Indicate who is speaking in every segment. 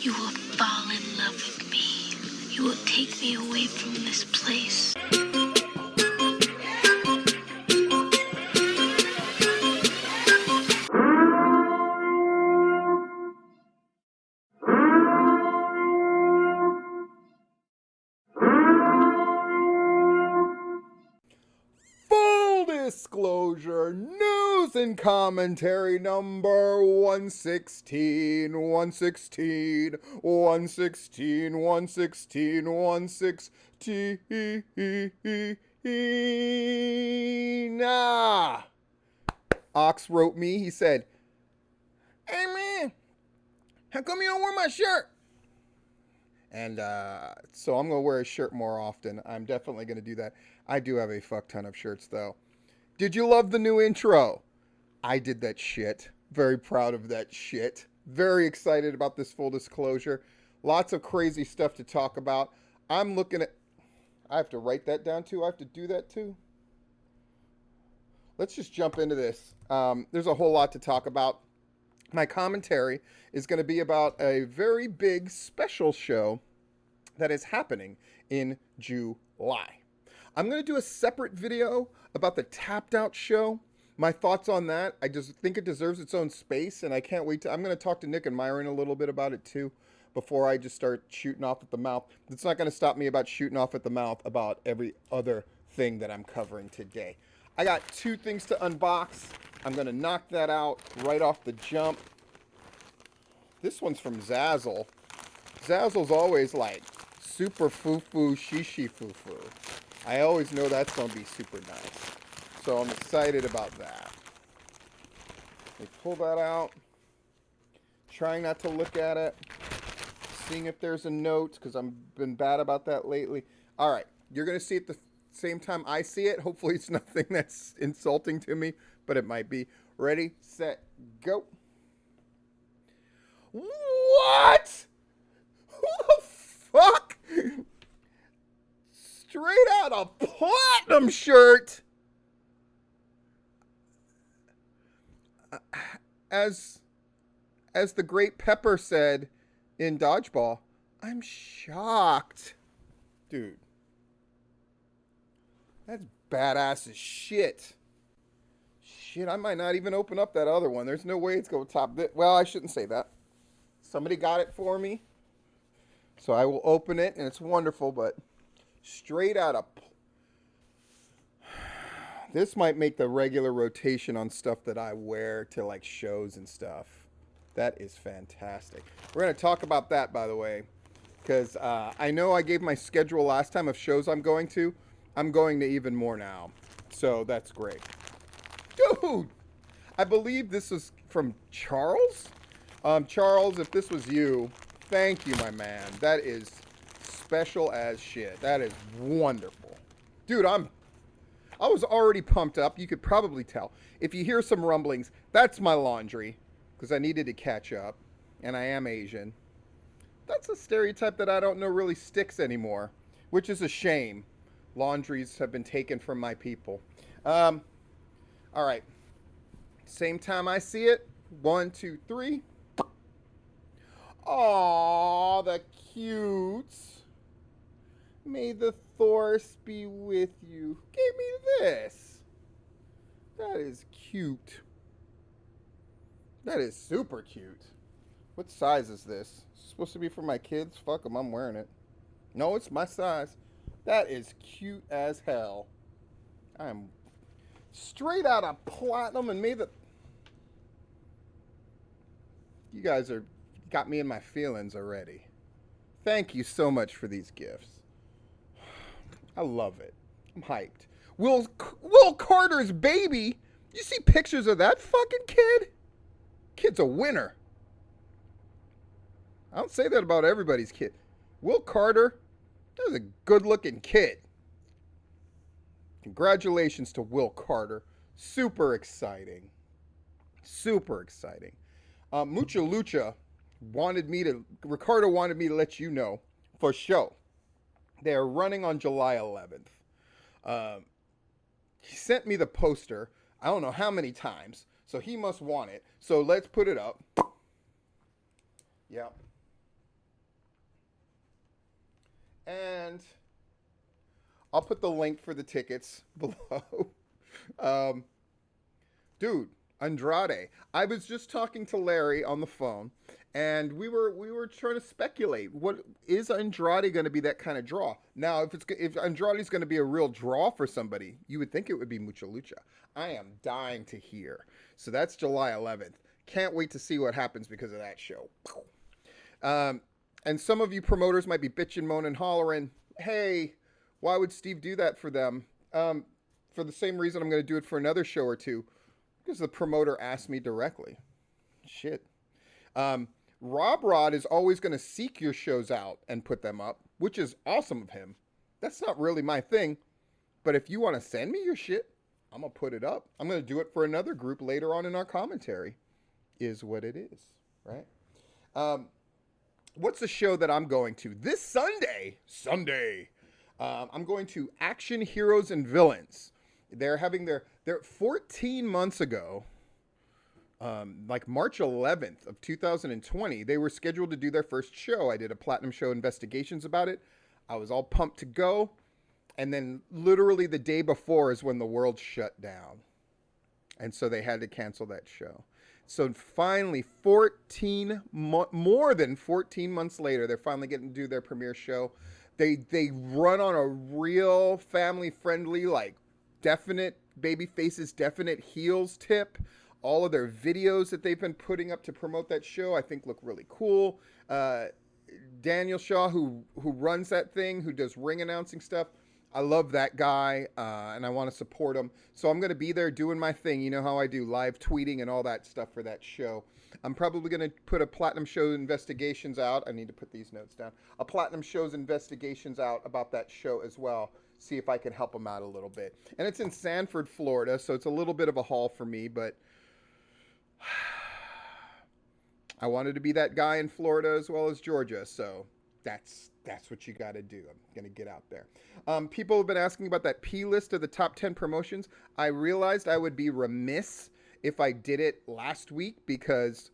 Speaker 1: You will fall in love with me. You will take me away from this place.
Speaker 2: Full disclosure, news and commentary number 116, 116, 116, 116, 116. Ox wrote me, he said, "Hey man, how come you don't wear my shirt?" And so I'm going to wear a shirt more often. I'm definitely going to do that. I do have a fuck ton of shirts, though. Did you love the new intro? I did that shit. Very proud of that shit. Very excited about this full disclosure. Lots of crazy stuff to talk about. I'm looking at... I have to write that down, too. I have to do that, too. Let's just jump into this. There's a whole lot to talk about. My commentary is going to be about a very big special show that is happening in July. I'm going to do a separate video about the Tapped Out show. My thoughts on that. I just think it deserves its own space, and I can't wait to... I'm going to talk to Nick and Myron a little bit about it, too, before I just start shooting off at the mouth. It's not going to stop me about shooting off at the mouth about every other thing that I'm covering today. I got two things to unbox. I'm going to knock that out right off the jump. This one's from Zazzle. Zazzle's always like super foo-foo, shishi foo-foo. I always know that's going to be super nice. So I'm excited about that. Let me pull that out. Trying not to look at it. Seeing if there's a note, because I've been bad about that lately. All right. You're going to see it the same time I see it. Hopefully it's nothing that's insulting to me, but it might be. Ready, set, go. What? Who the fuck? Straight out a platinum shirt. As the great Pepper said in Dodgeball, I'm shocked. Dude. That's badass as shit. Shit, I might not even open up that other one. There's no way it's going to top this. Well, I shouldn't say that. Somebody got it for me. So I will open it, and it's wonderful, but straight out of... This might make the regular rotation on stuff that I wear to, like, shows and stuff. That is fantastic. We're going to talk about that, by the way, because I know I gave my schedule last time of shows I'm going to. I'm going to even more now. So that's great. Dude! I believe this was from Charles? Charles, if this was you, thank you, my man. That is special as shit. That is wonderful. Dude, I was already pumped up. You could probably tell. If you hear some rumblings, that's my laundry, because I needed to catch up, and I am Asian. That's a stereotype that I don't know really sticks anymore, which is a shame. Laundries have been taken from my people. All right. Same time I see it. 1, 2, 3. Aww, the cutes. May the Thorse be with you. Give me this. That is cute. That is super cute. What size is this? It's supposed to be for my kids? Fuck them, I'm wearing it. No, it's my size. That is cute as hell. I'm straight out of platinum and made the... You guys are got me in my feelings already. Thank you so much for these gifts. I love it. I'm hyped. Will Carter's baby. You see pictures of that fucking kid? Kid's a winner. I don't say that about everybody's kid. Will Carter, that was a good-looking kid. Congratulations to Will Carter. Super exciting. Super exciting. Mucha Lucha Ricardo wanted me to let you know for show. They are running on July 11th. He sent me the poster, I don't know how many times, so he must want it. So let's put it up. Yep. And I'll put the link for the tickets below. Um, dude, Andrade. I was just talking to Larry on the phone, and we were trying to speculate. What is Andrade going to be that kind of draw? Now, if Andrade's going to be a real draw for somebody, you would think it would be Mucha Lucha. I am dying to hear. So that's July 11th. Can't wait to see what happens because of that show. And some of you promoters might be bitching, moaning, hollering, hey, why would Steve do that for them? For the same reason I'm going to do it for another show or two, because the promoter asked me directly. Shit. Rob Rod is always going to seek your shows out and put them up, which is awesome of him. That's not really my thing. But if you want to send me your shit, I'm going to put it up. I'm going to do it for another group later on in our commentary. Is what it is, right? What's the show that I'm going to this Sunday? I'm going to Action Heroes and Villains. They're having their 14 months ago, like March 11th of 2020, they were scheduled to do their first show. I did a Platinum Show Investigations about it. I was all pumped to go. And then literally the day before is when the world shut down. And so they had to cancel that show. So finally, more than 14 months later, they're finally getting to do their premiere show. They run on a real family-friendly, like, definite baby faces, definite heels tip. All of their videos that they've been putting up to promote that show, I think, look really cool. Daniel Shaw, who runs that thing, who does ring announcing stuff, I love that guy, and I want to support him. So I'm going to be there doing my thing. You know how I do, live tweeting and all that stuff for that show. I'm probably going to put a Platinum Show Investigations out. I need to put these notes down. A Platinum Show's Investigations out about that show as well. See if I can help them out a little bit. And it's in Sanford, Florida, so it's a little bit of a haul for me, but I wanted to be that guy in Florida as well as Georgia, so that's what you got to do. I'm going to get out there. People have been asking about that P list of the top 10 promotions. I realized I would be remiss if I did it last week because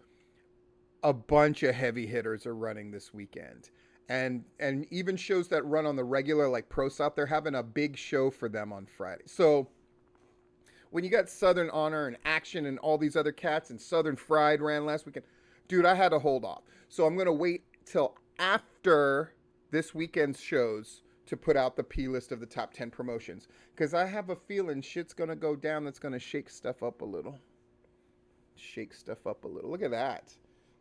Speaker 2: a bunch of heavy hitters are running this weekend. And even shows that run on the regular, like Pro South, they're having a big show for them on Friday. So when you got Southern Honor and Action and all these other cats, and Southern Fried ran last weekend, dude, I had to hold off. So I'm going to wait till after this weekend's shows to put out the P list of the top 10 promotions, because I have a feeling shit's going to go down that's going to shake stuff up a little. Look at that.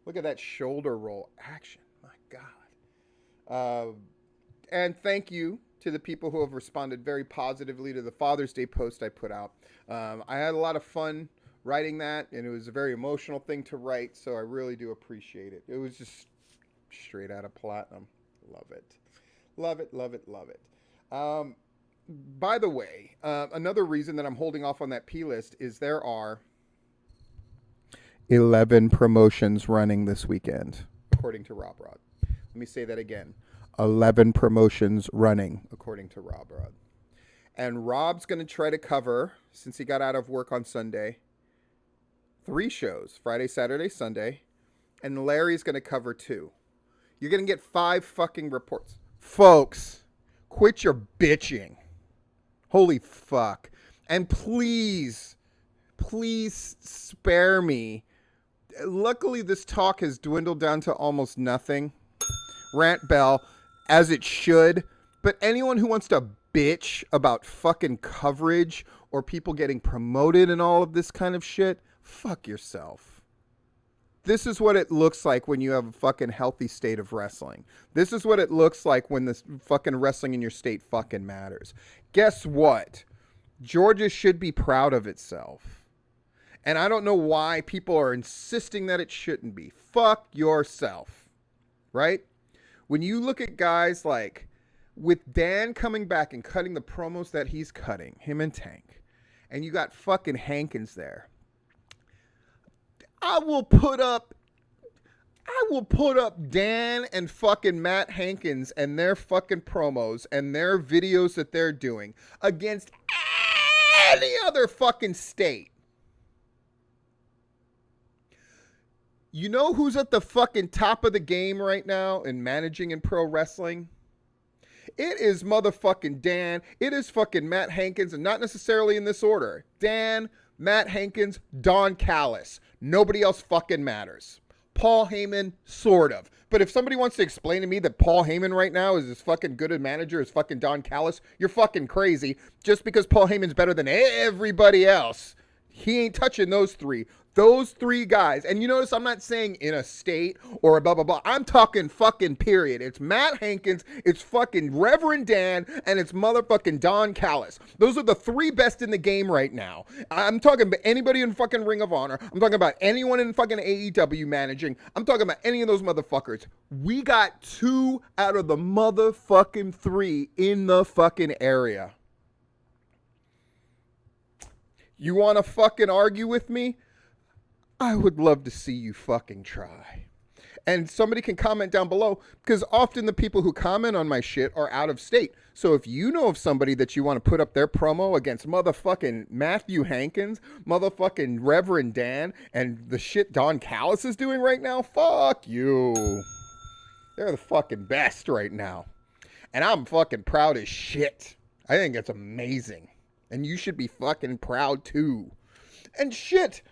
Speaker 2: Look at that shoulder roll action. My God. And thank you to the people who have responded very positively to the Father's Day post I put out. I had a lot of fun writing that, and it was a very emotional thing to write, so I really do appreciate it. It was just straight out of Platinum. Love it. By the way, another reason that I'm holding off on that P list is there are 11 promotions running this weekend, according to Rob Rod. Let me say that again. 11 promotions running, according to Rob Rod. And Rob's going to try to cover, since he got out of work on Sunday, 3 shows, Friday, Saturday, Sunday, and Larry's going to cover 2. You're going to get 5 fucking reports. Folks, quit your bitching. Holy fuck. And please spare me. Luckily, this talk has dwindled down to almost nothing. Rant bell, as it should. But anyone who wants to bitch about fucking coverage or people getting promoted and all of this kind of shit, fuck yourself. This is what it looks like when you have a fucking healthy state of wrestling. This is what it looks like when this fucking wrestling in your state fucking matters. Guess what? Georgia should be proud of itself. And I don't know why people are insisting that it shouldn't be. Fuck yourself. Right? When you look at guys like, with Dan coming back and cutting the promos that he's cutting, him and Tank, and you got fucking Hankins there, I will put up Dan and fucking Matt Hankins and their fucking promos and their videos that they're doing against any other fucking state. You know who's at the fucking top of the game right now in managing in pro wrestling? It is motherfucking Dan. It is fucking Matt Hankins, and not necessarily in this order. Dan, Matt Hankins, Don Callis. Nobody else fucking matters. Paul Heyman, sort of. But if somebody wants to explain to me that Paul Heyman right now is as fucking good a manager as fucking Don Callis, you're fucking crazy. Just because Paul Heyman's better than everybody else, he ain't touching those three. Those three guys. And you notice I'm not saying in a state or a blah, blah, blah. I'm talking fucking period. It's Matt Hankins, it's fucking Reverend Dan, and it's motherfucking Don Callis. Those are the three best in the game right now. I'm talking about anybody in fucking Ring of Honor. I'm talking about anyone in fucking AEW managing. I'm talking about any of those motherfuckers. We got 2 out of the motherfucking 3 in the fucking area. You want to fucking argue with me? I would love to see you fucking try. And somebody can comment down below, because often the people who comment on my shit are out of state. So if you know of somebody that you want to put up their promo against motherfucking Matthew Hankins, motherfucking Reverend Dan, and the shit Don Callis is doing right now, fuck you. They're the fucking best right now. And I'm fucking proud as shit. I think it's amazing. And you should be fucking proud too. And shit,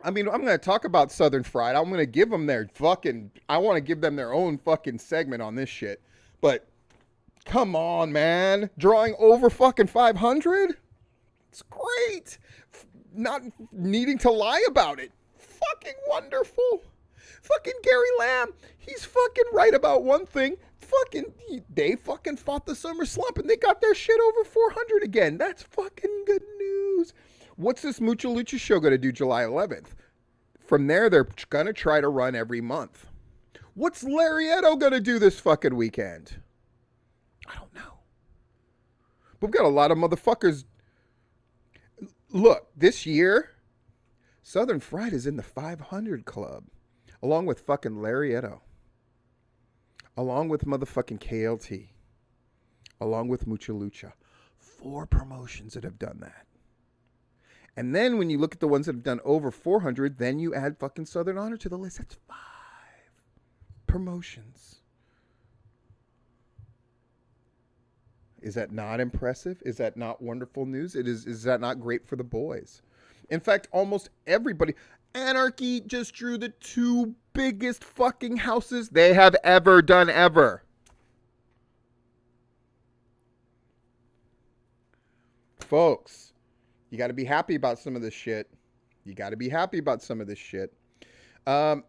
Speaker 2: I mean, I'm going to talk about Southern Fried. I'm going to give them their fucking, I want to give them their own fucking segment on this shit. But come on, man. Drawing over fucking 500? It's great. Not needing to lie about it. Fucking wonderful. Fucking Gary Lamb. He's fucking right about one thing. They fucking fought the summer slump and they got their shit over 400 again. That's fucking good news. What's this Mucha Lucha show going to do July 11th? From there, they're going to try to run every month. What's Larietto going to do this fucking weekend? I don't know. But we've got a lot of motherfuckers. Look, this year, Southern Fried is in the 500 club. Along with fucking Larietto. Along with motherfucking KLT. Along with Mucha Lucha. 4 promotions that have done that. And then when you look at the ones that have done over 400, then you add fucking Southern Honor to the list. That's 5 promotions. Is that not impressive? Is that not wonderful news? Is that not great for the boys? In fact, almost everybody. Anarchy just drew the 2 biggest fucking houses they have ever done ever. Folks. You got to be happy about some of this shit. You got to be happy about some of this shit. Pro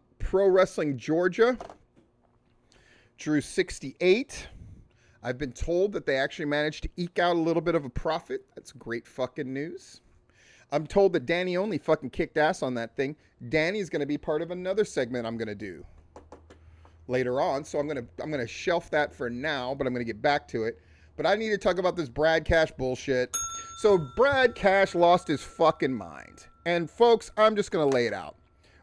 Speaker 2: Wrestling Georgia drew 68. I've been told that they actually managed to eke out a little bit of a profit. That's great fucking news. I'm told that Danny only fucking kicked ass on that thing. Danny's going to be part of another segment I'm going to do later on. So I'm going to shelf that for now, but I'm going to get back to it. But I need to talk about this Brad Cash bullshit. So Brad Cash lost his fucking mind. And folks, I'm just going to lay it out.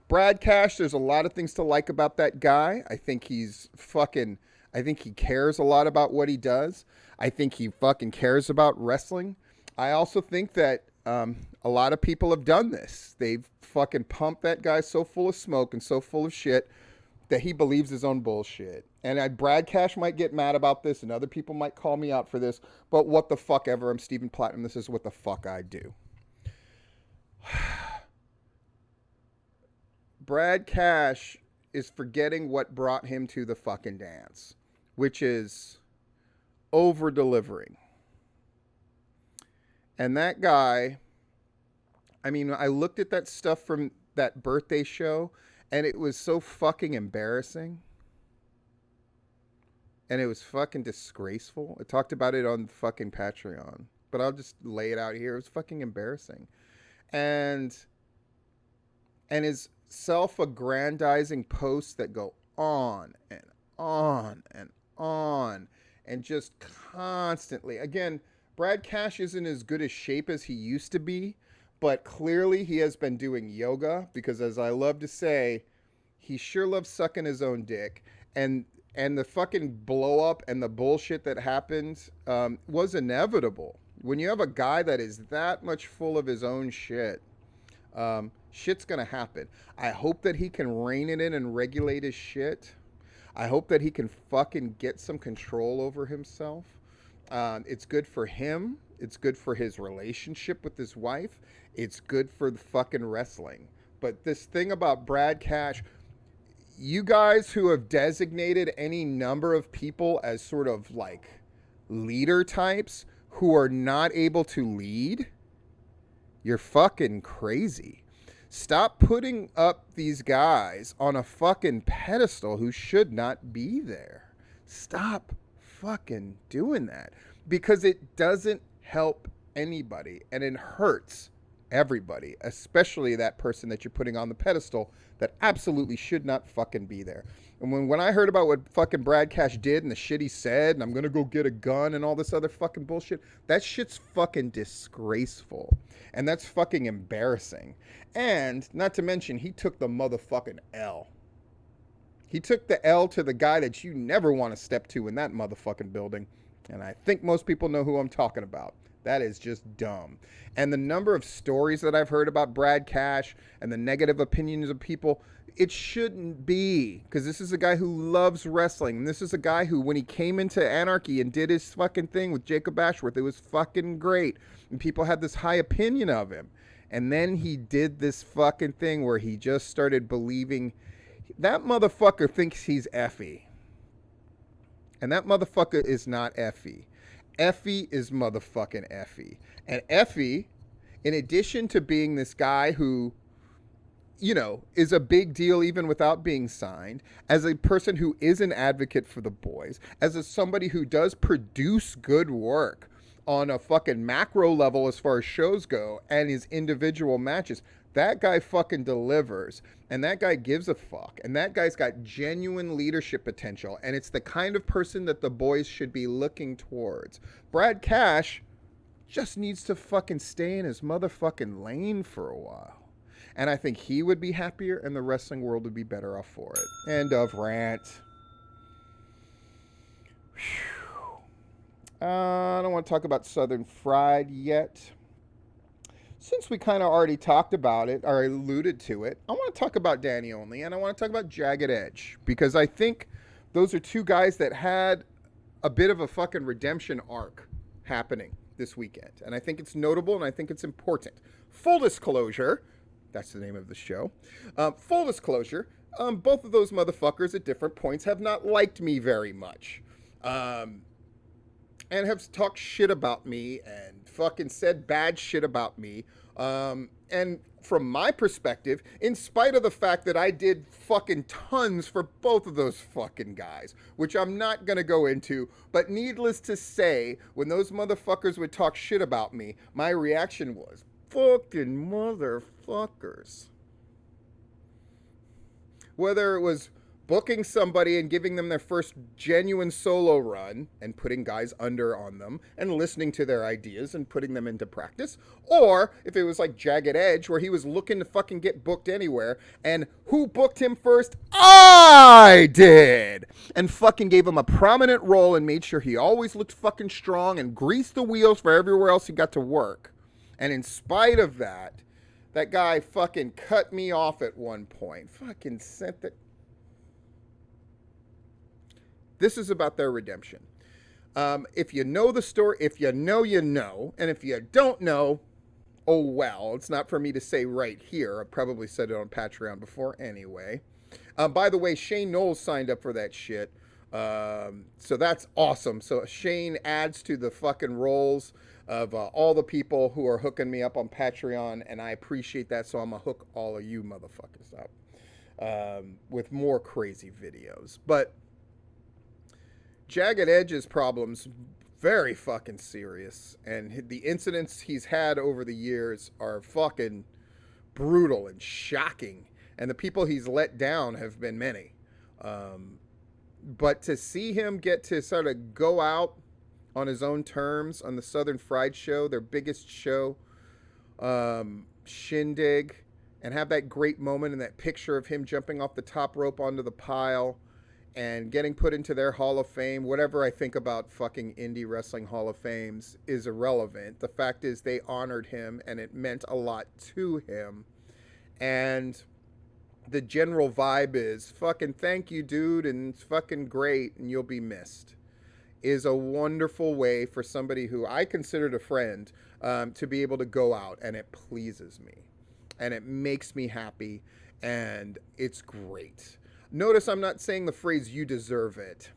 Speaker 2: Brad Cash, there's a lot of things to like about that guy. I think he cares a lot about what he does. I think he fucking cares about wrestling. I also think that a lot of people have done this. They've fucking pumped that guy so full of smoke and so full of shit that he believes his own bullshit. And Brad Cash might get mad about this, and other people might call me out for this, but what the fuck ever. I'm Stephen Platinum. This is what the fuck I do. Brad Cash is forgetting what brought him to the fucking dance, which is over-delivering. And that guy, I mean, I looked at that stuff from that birthday show, and it was so fucking embarrassing. And it was fucking disgraceful. I talked about it on fucking Patreon. But I'll just lay it out here. It was fucking embarrassing. And his self-aggrandizing posts that go on and on and on. And just constantly. Again, Brad Cash isn't as good a shape as he used to be. But clearly he has been doing yoga. Because as I love to say, he sure loves sucking his own dick. And the fucking blow up and the bullshit that happened was inevitable. When you have a guy that is that much full of his own shit, shit's going to happen. I hope that he can rein it in and regulate his shit. I hope that he can fucking get some control over himself. It's good for him. It's good for his relationship with his wife. It's good for the fucking wrestling. But this thing about Brad Cash, you guys who have designated any number of people as sort of like leader types who are not able to lead, you're fucking crazy. Stop putting up these guys on a fucking pedestal who should not be there. Stop fucking doing that, because it doesn't help anybody and it hurts everybody, especially that person that you're putting on the pedestal that absolutely should not fucking be there. And when I heard about what fucking Brad Cash did and the shit he said, and I'm gonna go get a gun and all this other fucking bullshit, that shit's fucking disgraceful. And that's fucking embarrassing. And not to mention, he took the motherfucking L. He took the L to the guy that you never want to step to in that motherfucking building. And I think most people know who I'm talking about. That is just dumb. And the number of stories that I've heard about Brad Cash and the negative opinions of people, it shouldn't be. Because this is a guy who loves wrestling. And this is a guy who, when he came into Anarchy and did his fucking thing with Jacob Ashworth, it was fucking great. And people had this high opinion of him. And then he did this fucking thing where he just started believing. That motherfucker thinks he's Effie. And that motherfucker is not Effie. Effie is motherfucking Effie. And Effie, in addition to being this guy who, you know, is a big deal even without being signed, as a person who is an advocate for the boys, as somebody who does produce good work on a fucking macro level as far as shows go and his individual matches, that guy fucking delivers, and that guy gives a fuck, and that guy's got genuine leadership potential, and it's the kind of person that the boys should be looking towards. Brad Cash just needs to fucking stay in his motherfucking lane for a while, and I think he would be happier, and the wrestling world would be better off for it. End of rant. I don't want to talk about Southern Fried yet. Since we kind of already talked about it, or alluded to it, I want to talk about Danny Only, and I want to talk about Jagged Edge, because I think those are two guys that had a bit of a fucking redemption arc happening this weekend. And I think it's notable, and I think it's important. Full disclosure, that's the name of the show. Full disclosure, both of those motherfuckers at different points have not liked me very much. And have talked shit about me and fucking said bad shit about me. And from my perspective, in spite of the fact that I did fucking tons for both of those fucking guys, which I'm not gonna go into, but needless to say, when those motherfuckers would talk shit about me, my reaction was, fucking motherfuckers. Whether it was booking somebody and giving them their first genuine solo run and putting guys under on them and listening to their ideas and putting them into practice, or if it was like Jagged Edge where he was looking to fucking get booked anywhere, and who booked him first? I did! And fucking gave him a prominent role and made sure he always looked fucking strong and greased the wheels for everywhere else he got to work. And in spite of that, that guy fucking cut me off at one point. Fucking sent the... This is about their redemption. If you know the story, if you know, you know. And if you don't know, oh well. It's not for me to say right here. I've probably said it on Patreon before anyway. By the way, Shane Knowles signed up for that shit. So that's awesome. So Shane adds to the fucking roles of all the people who are hooking me up on Patreon. And I appreciate that. So I'm going to hook all of you motherfuckers up with more crazy videos. But Jagged Edge's problems, very fucking serious. And the incidents he's had over the years are fucking brutal and shocking. And the people he's let down have been many. But to see him get to sort of go out on his own terms on the Southern Fried show, their biggest show, Shindig, and have that great moment in that picture of him jumping off the top rope onto the pile and getting put into their Hall of Fame. Whatever I think about fucking indie wrestling Hall of Fames is irrelevant. The fact is they honored him and it meant a lot to him. And the general vibe is fucking thank you, dude, and it's fucking great, and you'll be missed, is a wonderful way for somebody who I considered a friend to be able to go out, and it pleases me, and it makes me happy, and it's great. Notice I'm not saying the phrase "you deserve it,"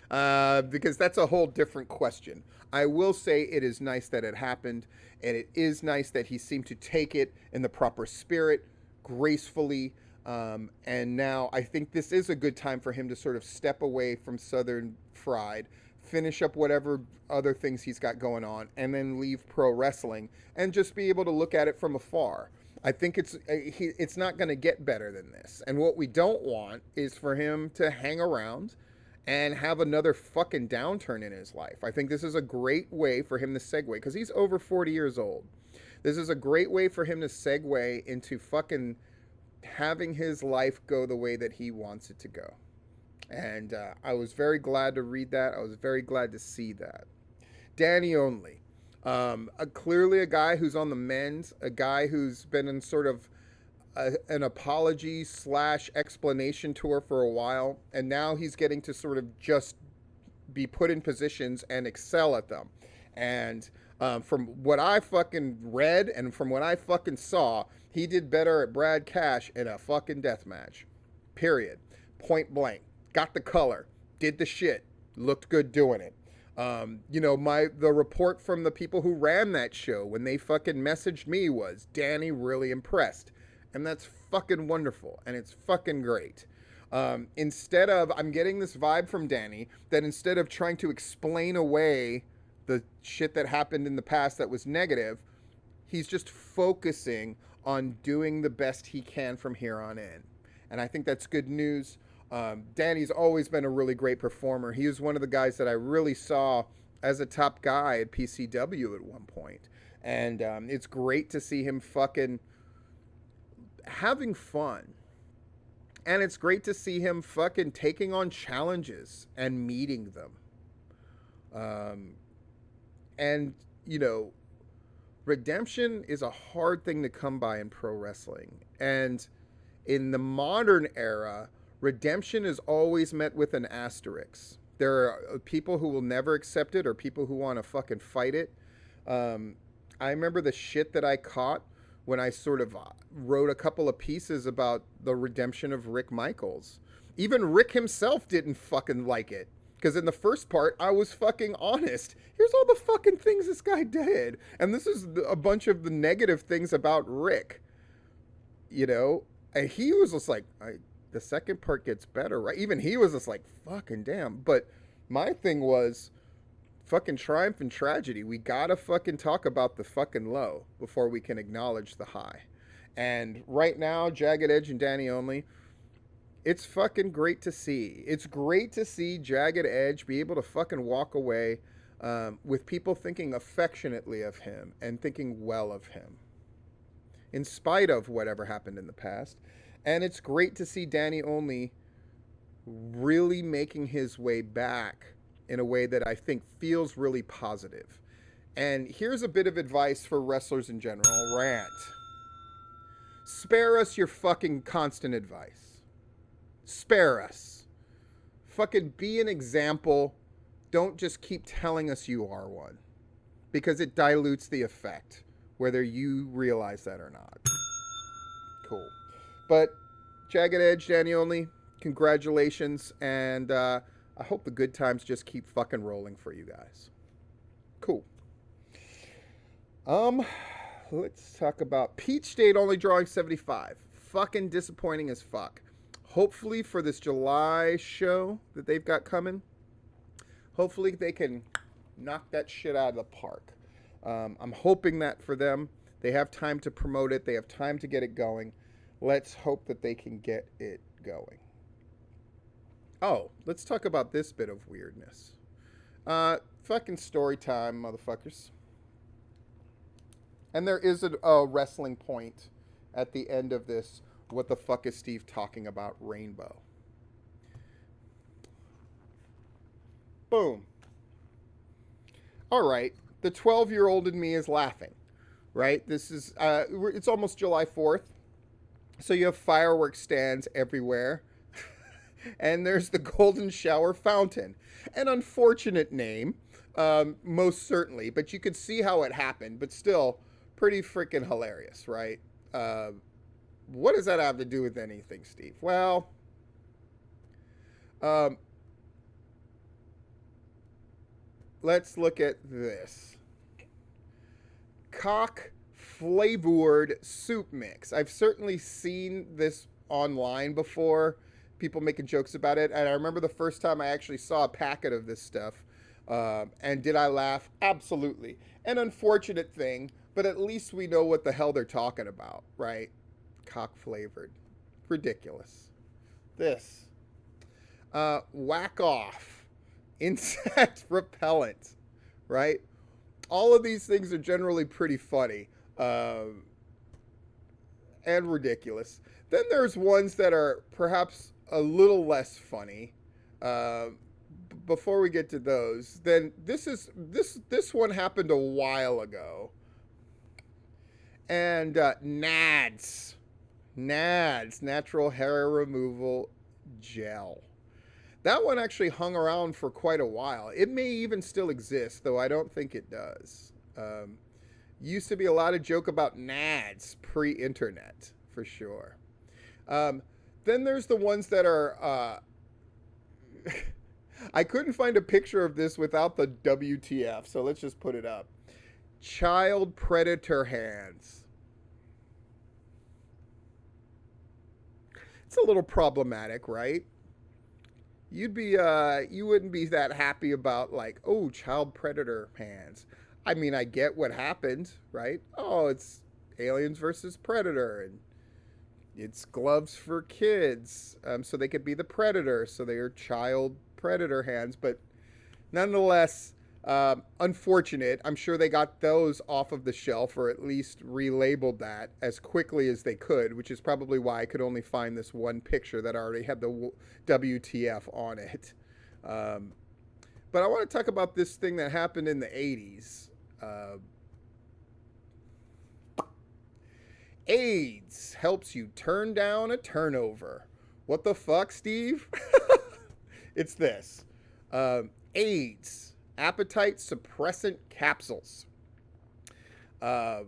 Speaker 2: because that's a whole different question. I will say it is nice that it happened, and it is nice that he seemed to take it in the proper spirit, gracefully, and now I think this is a good time for him to sort of step away from Southern Fried, finish up whatever other things he's got going on, and then leave pro wrestling and just be able to look at it from afar. I think it's not going to get better than this. And what we don't want is for him to hang around and have another fucking downturn in his life. I think this is a great way for him to segue, because he's over 40 years old. This is a great way for him to segue into fucking having his life go the way that he wants it to go. And I was very glad to read that. I was very glad to see that. Danny Only. Clearly a guy who's on the mend, a guy who's been in sort of an apology / explanation tour for a while, and now he's getting to sort of just be put in positions and excel at them. And from what I fucking read and from what I fucking saw, he did better at Brad Cash in a fucking death match. Period. Point blank. Got the color. Did the shit. Looked good doing it. The report from the people who ran that show when they fucking messaged me was, Danny really impressed. And that's fucking wonderful. And it's fucking great. I'm getting this vibe from Danny that instead of trying to explain away the shit that happened in the past that was negative, he's just focusing on doing the best he can from here on in. And I think that's good news. Danny's always been a really great performer. He was one of the guys that I really saw as a top guy at PCW at one point. And it's great to see him fucking having fun. And it's great to see him fucking taking on challenges and meeting them. Redemption is a hard thing to come by in pro wrestling. And in the modern era, redemption is always met with an asterisk. There are people who will never accept it or people who want to fucking fight it. I remember the shit that I caught when I sort of wrote a couple of pieces about the redemption of Rick Michaels. Even Rick himself didn't fucking like it. Because in the first part, I was fucking honest. Here's all the fucking things this guy did. And this is a bunch of the negative things about Rick. And he was just like, the second part gets better, right? Even he was just like, fucking damn. But my thing was, fucking triumph and tragedy. We gotta fucking talk about the fucking low before we can acknowledge the high. And right now, Jagged Edge and Danny Only, it's fucking great to see. It's great to see Jagged Edge be able to fucking walk away with people thinking affectionately of him and thinking well of him, in spite of whatever happened in the past. And it's great to see Danny Only really making his way back in a way that I think feels really positive. And here's a bit of advice for wrestlers in general. Rant. Spare us your fucking constant advice. Spare us. Fucking be an example. Don't just keep telling us you are one. Because it dilutes the effect, whether you realize that or not. Cool. But Jagged Edge, Danny Only, congratulations. And I hope the good times just keep fucking rolling for you guys. Cool. Let's talk about Peach State only drawing 75. Fucking disappointing as fuck. Hopefully for this July show that they've got coming, hopefully they can knock that shit out of the park. I'm hoping that for them. They have time to promote it. They have time to get it going. Let's hope that they can get it going. Oh, let's talk about this bit of weirdness. Fucking story time, motherfuckers. And there is a wrestling point at the end of this. What the fuck is Steve talking about? Rainbow. Boom. All right. The 12-year-old in me is laughing, right? This is, it's almost July 4th. So you have fireworks stands everywhere. And there's the Golden Shower Fountain. An unfortunate name, most certainly, but you could see how it happened, but still pretty freaking hilarious, right? Uh, what does that have to do with anything, Steve? Well, um, let's look at this cock flavored soup mix. I've certainly seen this online before, people making jokes about it. And I remember the first time I actually saw a packet of this stuff. And did I laugh? Absolutely. An unfortunate thing, but at least we know what the hell they're talking about, right? Cock flavored. Ridiculous. This. Whack off. Insect repellent, right? All of these things are generally pretty funny and ridiculous. Then there's ones that are perhaps a little less funny. Uh, Before we get to those, then this one happened a while ago, and NADS, natural hair removal gel. That one actually hung around for quite a while. It may even still exist, though I don't think it does. Used to be a lot of joke about NADS pre-internet, for sure. Um, then there's the ones that are. I couldn't find a picture of this without the WTF, so let's just put it up. Child predator hands. It's a little problematic, right? You wouldn't be that happy about like, oh, child predator hands. I mean, I get what happened, right? Oh, it's aliens versus predator, and it's gloves for kids, so they could be the predator, so they are child predator hands. But nonetheless, unfortunate. I'm sure they got those off of the shelf, or at least relabeled that as quickly as they could, which is probably why I could only find this one picture that already had the WTF on it. But I want to talk about this thing that happened in the 80s. AIDS helps you turn down a turnover. What the fuck, Steve? It's this. AIDS, appetite suppressant capsules. Uh,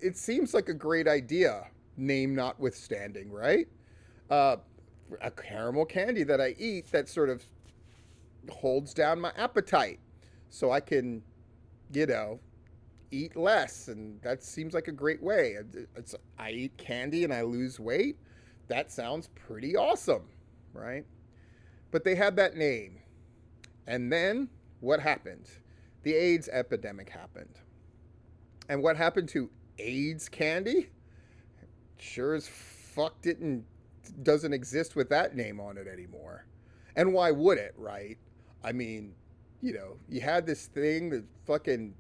Speaker 2: it seems like a great idea, name notwithstanding, right? Uh, a caramel candy that I eat that sort of holds down my appetite so I can, you know, eat less. And that seems like a great way. I eat candy and I lose weight. That sounds pretty awesome, right? But they had that name. And then what happened? The AIDS epidemic happened. And what happened to AIDS candy? Sure as fuck doesn't exist with that name on it anymore. And why would it, right? I mean, you had this thing that fucking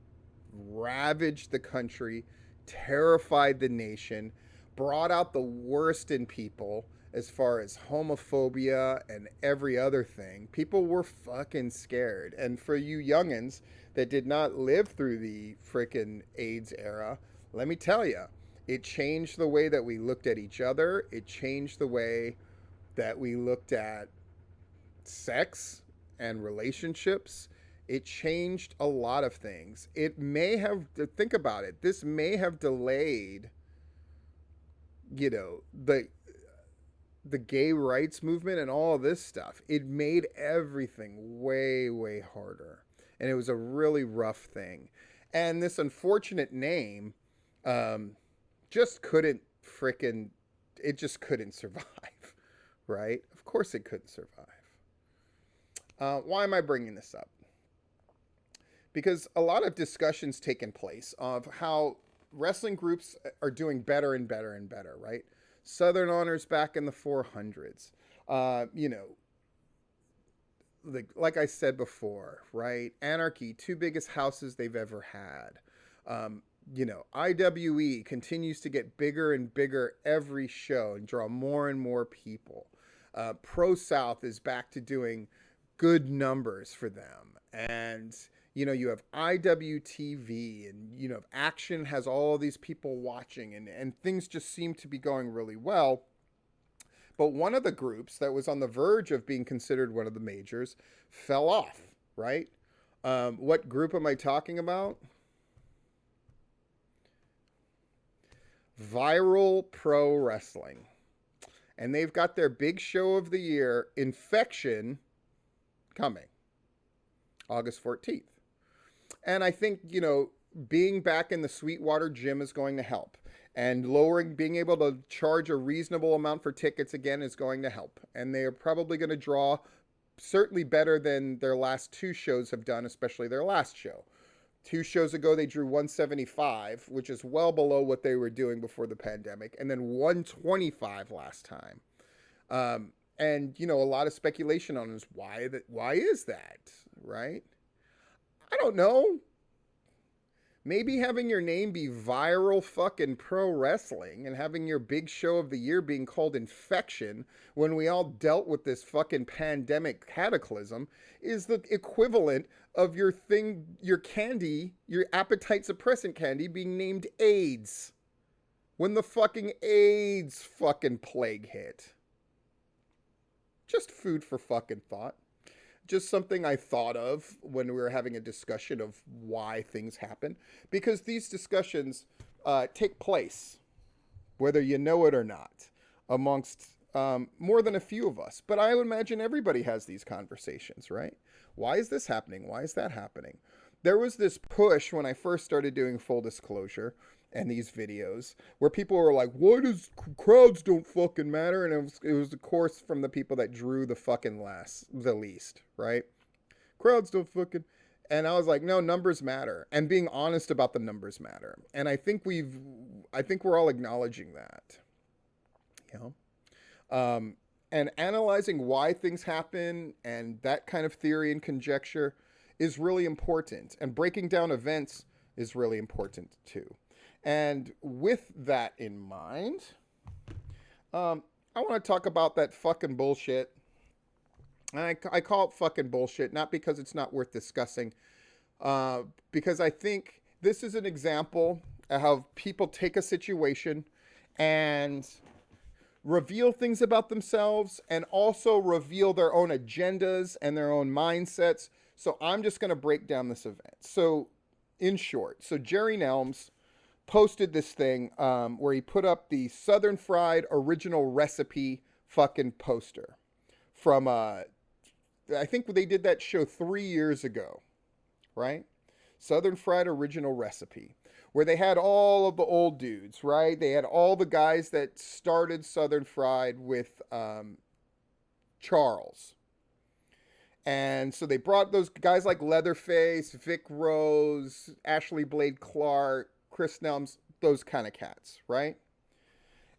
Speaker 2: ravaged the country, terrified the nation, brought out the worst in people as far as homophobia and every other thing. People were fucking scared. And for you youngins that did not live through the frickin' AIDS era, let me tell you, it changed the way that we looked at each other. It changed the way that we looked at sex and relationships. It changed a lot of things. It may have, think about it, this may have delayed, the gay rights movement and all of this stuff. It made everything way, way harder. And it was a really rough thing. And this unfortunate name just couldn't it just couldn't survive, right? Of course it couldn't survive. Why am I bringing this up? Because a lot of discussions taken place of how wrestling groups are doing better and better and better, right? Southern Honors back in the 400s. Like I said before, right? Anarchy, two biggest houses they've ever had. IWE continues to get bigger and bigger every show and draw more and more people. Pro South is back to doing good numbers for them. And, You have IWTV, and, Action has all these people watching, and things just seem to be going really well. But one of the groups that was on the verge of being considered one of the majors fell off, right? What group am I talking about? Viral Pro Wrestling. And they've got their big show of the year, Infection, coming August 14th. And I think, being back in the Sweetwater gym is going to help. And being able to charge a reasonable amount for tickets again is going to help. And they are probably going to draw certainly better than their last two shows have done, especially their last show. 2 shows ago, they drew 175, which is well below what they were doing before the pandemic, and then 125 last time. And, a lot of speculation on is why is that, right? I don't know. Maybe having your name be Viral fucking Pro Wrestling and having your big show of the year being called Infection when we all dealt with this fucking pandemic cataclysm is the equivalent of your candy, your appetite suppressant candy being named AIDS. When the fucking AIDS fucking plague hit. Just food for fucking thought. Just something I thought of when we were having a discussion of why things happen. Because these discussions take place, whether you know it or not, amongst more than a few of us. But I would imagine everybody has these conversations, right? Why is this happening? Why is that happening? There was this push when I first started doing Full Disclosure and these videos where people were like, why does crowds don't fucking matter? And it was of course from the people that drew the least, right? Crowds don't fucking, and I was like, no, numbers matter, and being honest about the numbers matter. And I think we're all acknowledging that, and analyzing why things happen and that kind of theory and conjecture is really important, and breaking down events is really important too. And with that in mind, I want to talk about that fucking bullshit. And I call it fucking bullshit, not because it's not worth discussing, because I think this is an example of how people take a situation and reveal things about themselves and also reveal their own agendas and their own mindsets. So I'm just going to break down this event. So in short, Jerry Nelms posted this thing where he put up the Southern Fried original recipe fucking poster from I think they did that show 3 years ago, right? Southern Fried original recipe, where they had all of the old dudes, right? They had all the guys that started Southern Fried with Charles. And so they brought those guys like Leatherface, Vic Rose, Ashley Blade Clark, Chris Nelms, those kind of cats, right?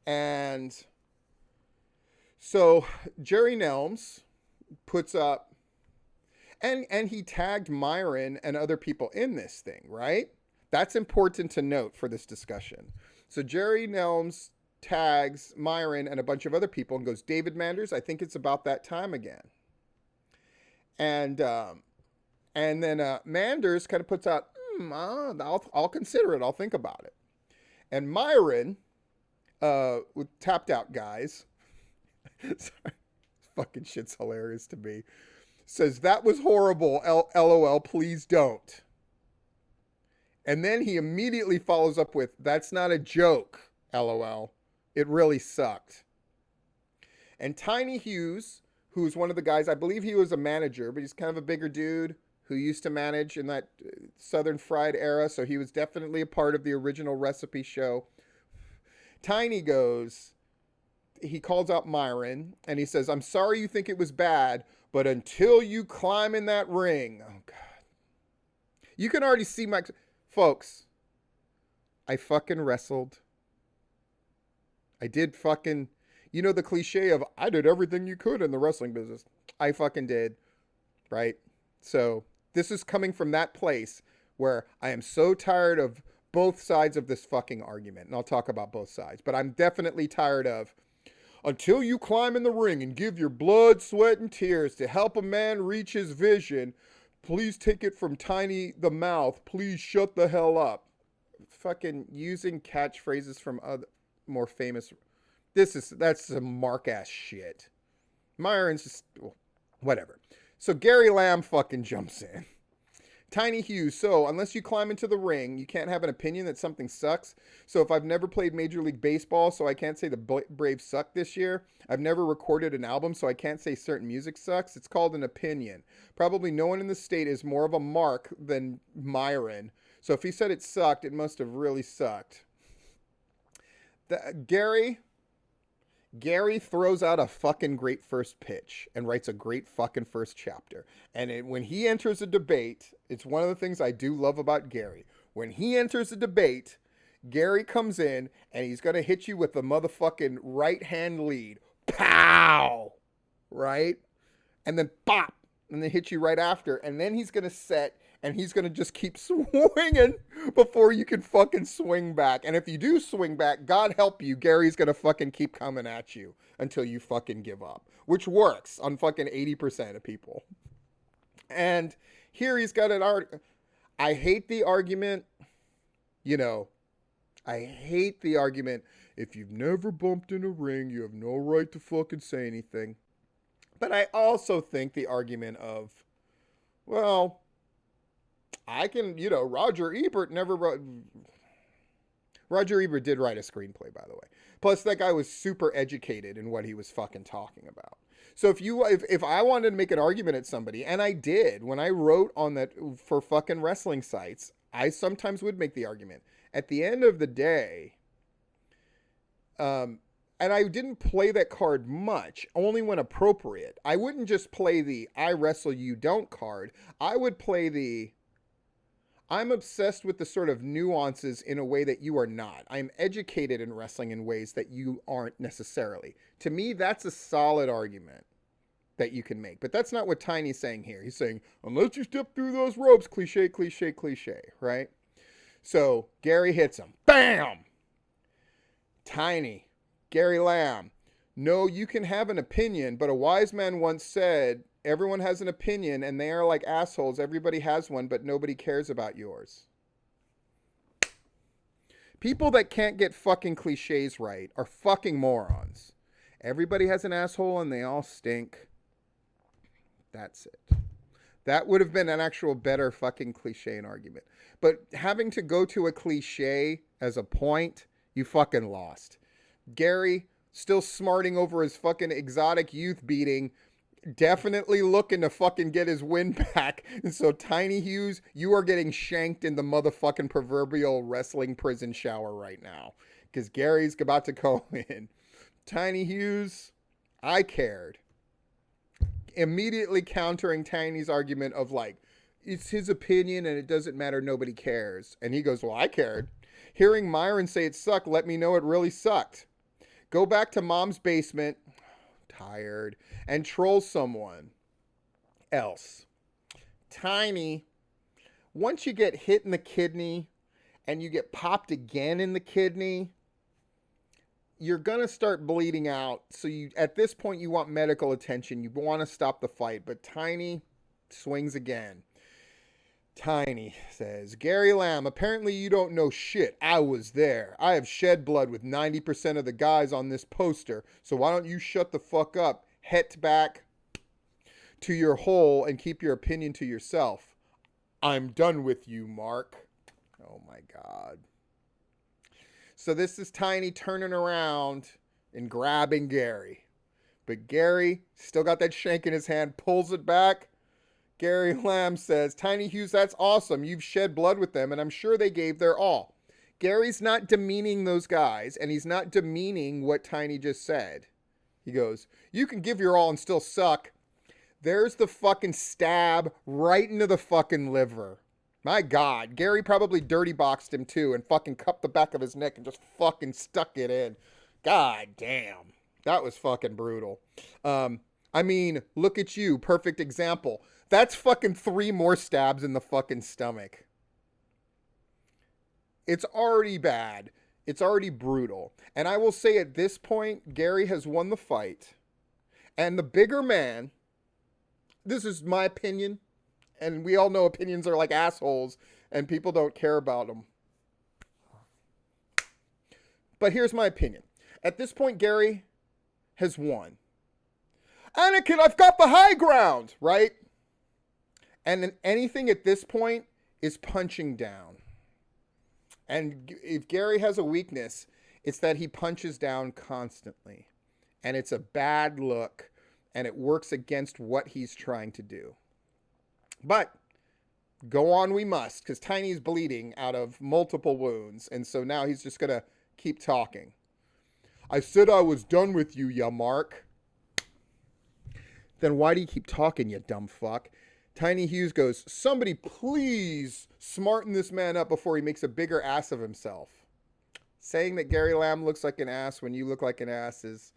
Speaker 2: And so Jerry Nelms puts up, and he tagged Myron and other people in this thing, right? That's important to note for this discussion. So Jerry Nelms tags Myron and a bunch of other people and goes, David Manders, I think it's about that time again. And then Manders kind of puts out, I'll consider it. I'll think about it. And Myron, with Tapped Out Guys, sorry, fucking shit's hilarious to me, says, that was horrible, LOL, please don't. And then he immediately follows up with, that's not a joke, LOL. It really sucked. And Tiny Hughes, who's one of the guys, I believe he was a manager, but he's kind of a bigger dude who used to manage in that Southern Fried era, so he was definitely a part of the original recipe show. Tiny goes, he calls out Myron, and he says, I'm sorry you think it was bad, but until you climb in that ring, oh God. You can already see my, folks, I fucking wrestled. I did fucking, the cliche of, I did everything you could in the wrestling business. I fucking did, right? So this is coming from that place where I am so tired of both sides of this fucking argument. And I'll talk about both sides. But I'm definitely tired of, until you climb in the ring and give your blood, sweat, and tears to help a man reach his vision, Please take it from Tiny the Mouth. Please shut the hell up. Fucking using catchphrases from other more famous. That's some Mark ass shit. Myron's just whatever. So Gary Lamb fucking jumps in. Tiny Hughes, so unless you climb into the ring, you can't have an opinion that something sucks. So if I've never played Major League Baseball, so I can't say the Braves suck this year. I've never recorded an album, so I can't say certain music sucks. It's called an opinion. Probably no one in the state is more of a mark than Myron. So if he said it sucked, it must have really sucked. Gary throws out a fucking great first pitch and writes a great fucking first chapter. And when he enters a debate, it's one of the things I do love about Gary. When he enters a debate, Gary comes in and he's going to hit you with the motherfucking right hand lead. Pow! Right? And then pop! And then hit you right after. And then he's going to set and he's going to just keep swinging before you can fucking swing back. And if you do swing back, God help you, Gary's going to fucking keep coming at you until you fucking give up. Which works on fucking 80% of people. And here he's got an art. I hate the argument, I hate the argument, if you've never bumped in a ring, you have no right to fucking say anything. But I also think the argument of, well, I can, Roger Ebert never wrote. Roger Ebert did write a screenplay, by the way. Plus, that guy was super educated in what he was fucking talking about. So if I wanted to make an argument at somebody, and I did when I wrote on that for fucking wrestling sites, I sometimes would make the argument. At the end of the day, and I didn't play that card much, only when appropriate. I wouldn't just play the I wrestle you don't card. I would play the I'm obsessed with the sort of nuances in a way that you are not. I'm educated in wrestling in ways that you aren't necessarily. To me, that's a solid argument that you can make. But that's not what Tiny's saying here. He's saying, unless you step through those ropes, cliche, cliche, cliche, right? So Gary hits him. Bam! Tiny. Gary Lamb. No, you can have an opinion, but a wise man once said, everyone has an opinion, and they are like assholes. Everybody has one, but nobody cares about yours. People that can't get fucking cliches right are fucking morons. Everybody has an asshole, and they all stink. That's it. That would have been an actual better fucking cliche and argument. But having to go to a cliche as a point, you fucking lost. Gary, still smarting over his fucking exotic youth beating, definitely looking to fucking get his win back. And so Tiny Hughes, you are getting shanked in the motherfucking proverbial wrestling prison shower right now. Because Gary's about to go in. Tiny Hughes, I cared. Immediately countering Tiny's argument of like, it's his opinion and it doesn't matter, nobody cares. And he goes, well, I cared. Hearing Myron say it sucked let me know it really sucked. Go back to mom's basement, tired, and troll someone else. Tiny, once you get hit in the kidney and you get popped again in the kidney, you're going to start bleeding out. So at this point, you want medical attention. You want to stop the fight. But Tiny swings again. Tiny says, Gary Lamb, apparently you don't know shit. I was there. I have shed blood with 90% of the guys on this poster. So why don't you shut the fuck up, head back to your hole, and keep your opinion to yourself. I'm done with you, Mark. Oh my God. So this is Tiny turning around and grabbing Gary. But Gary still got that shank in his hand, pulls it back. Gary Lamb says, Tiny Hughes, that's awesome. You've shed blood with them, and I'm sure they gave their all. Gary's not demeaning those guys, and he's not demeaning what Tiny just said. He goes, you can give your all and still suck. There's the fucking stab right into the fucking liver. My God, Gary probably dirty boxed him too and fucking cupped the back of his neck and just fucking stuck it in. God damn. That was fucking brutal. I mean, look at you. Perfect example. That's fucking 3 more stabs in the fucking stomach. It's already bad. It's already brutal. And I will say at this point, Gary has won the fight. And the bigger man, this is my opinion, And we all know opinions are like assholes, and people don't care about them. But here's my opinion. At this point, Gary has won. Anakin, I've got the high ground, right? And then anything at this point is punching down. And if Gary has a weakness, it's that he punches down constantly. And it's a bad look, and it works against what he's trying to do. But go on we must, because Tiny's bleeding out of multiple wounds, and so now he's just going to keep talking. I said I was done with you, ya Mark. Then why do you keep talking, you dumb fuck? Tiny Hughes goes, somebody please smarten this man up before he makes a bigger ass of himself. Saying that Gary Lamb looks like an ass when you look like an ass is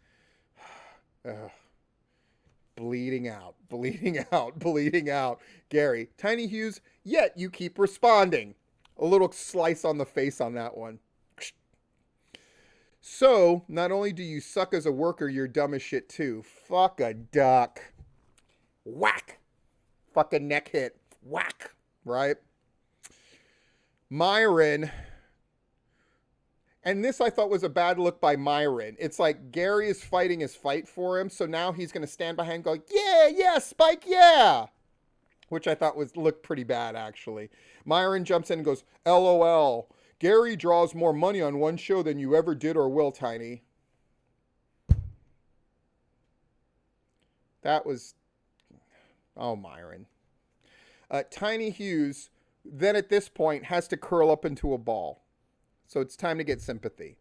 Speaker 2: bleeding out, bleeding out, bleeding out. Gary, Tiny Hughes, yet you keep responding. A little slice on the face on that one. So, not only do you suck as a worker, you're dumb as shit too. Fuck a duck. Whack. Fucking neck hit. Whack. Right? Myron. And this I thought was a bad look by Myron. It's like Gary is fighting his fight for him. So now he's going to stand behind and go, yeah, Spike, yeah. Which I thought looked pretty bad, actually. Myron jumps in and goes, LOL. Gary draws more money on one show than you ever did or will, Tiny. That was... Oh, Myron. Tiny Hughes, then at this point, has to curl up into a ball. So it's time to get sympathy.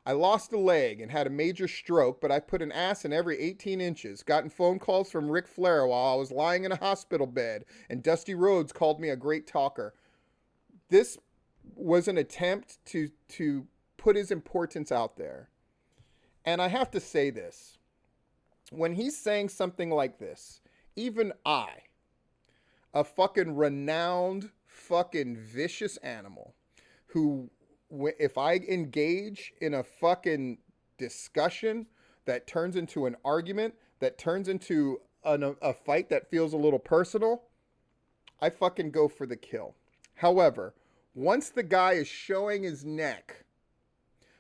Speaker 2: I lost a leg and had a major stroke, but I put an ass in every 18 inches. Gotten phone calls from Ric Flair while I was lying in a hospital bed, and Dusty Rhodes called me a great talker. This was an attempt to put his importance out there. And I have to say this. When he's saying something like this, even I, a fucking renowned, fucking vicious animal, who, if I engage in a fucking discussion that turns into an argument, that turns into a fight that feels a little personal, I fucking go for the kill. However, once the guy is showing his neck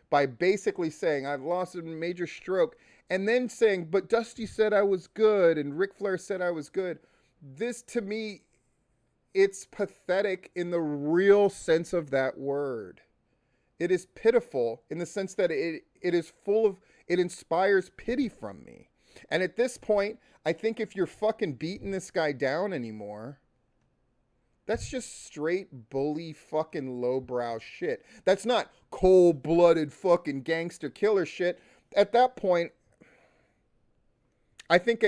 Speaker 2: by basically saying, I've lost a major stroke, and then saying, but Dusty said I was good, and Ric Flair said I was good, this, to me, it's pathetic in the real sense of that word. It is pitiful in the sense that it is full of, it inspires pity from me. And at this point, I think if you're fucking beating this guy down anymore, that's just straight bully fucking lowbrow shit. That's not cold-blooded fucking gangster killer shit. At that point, I think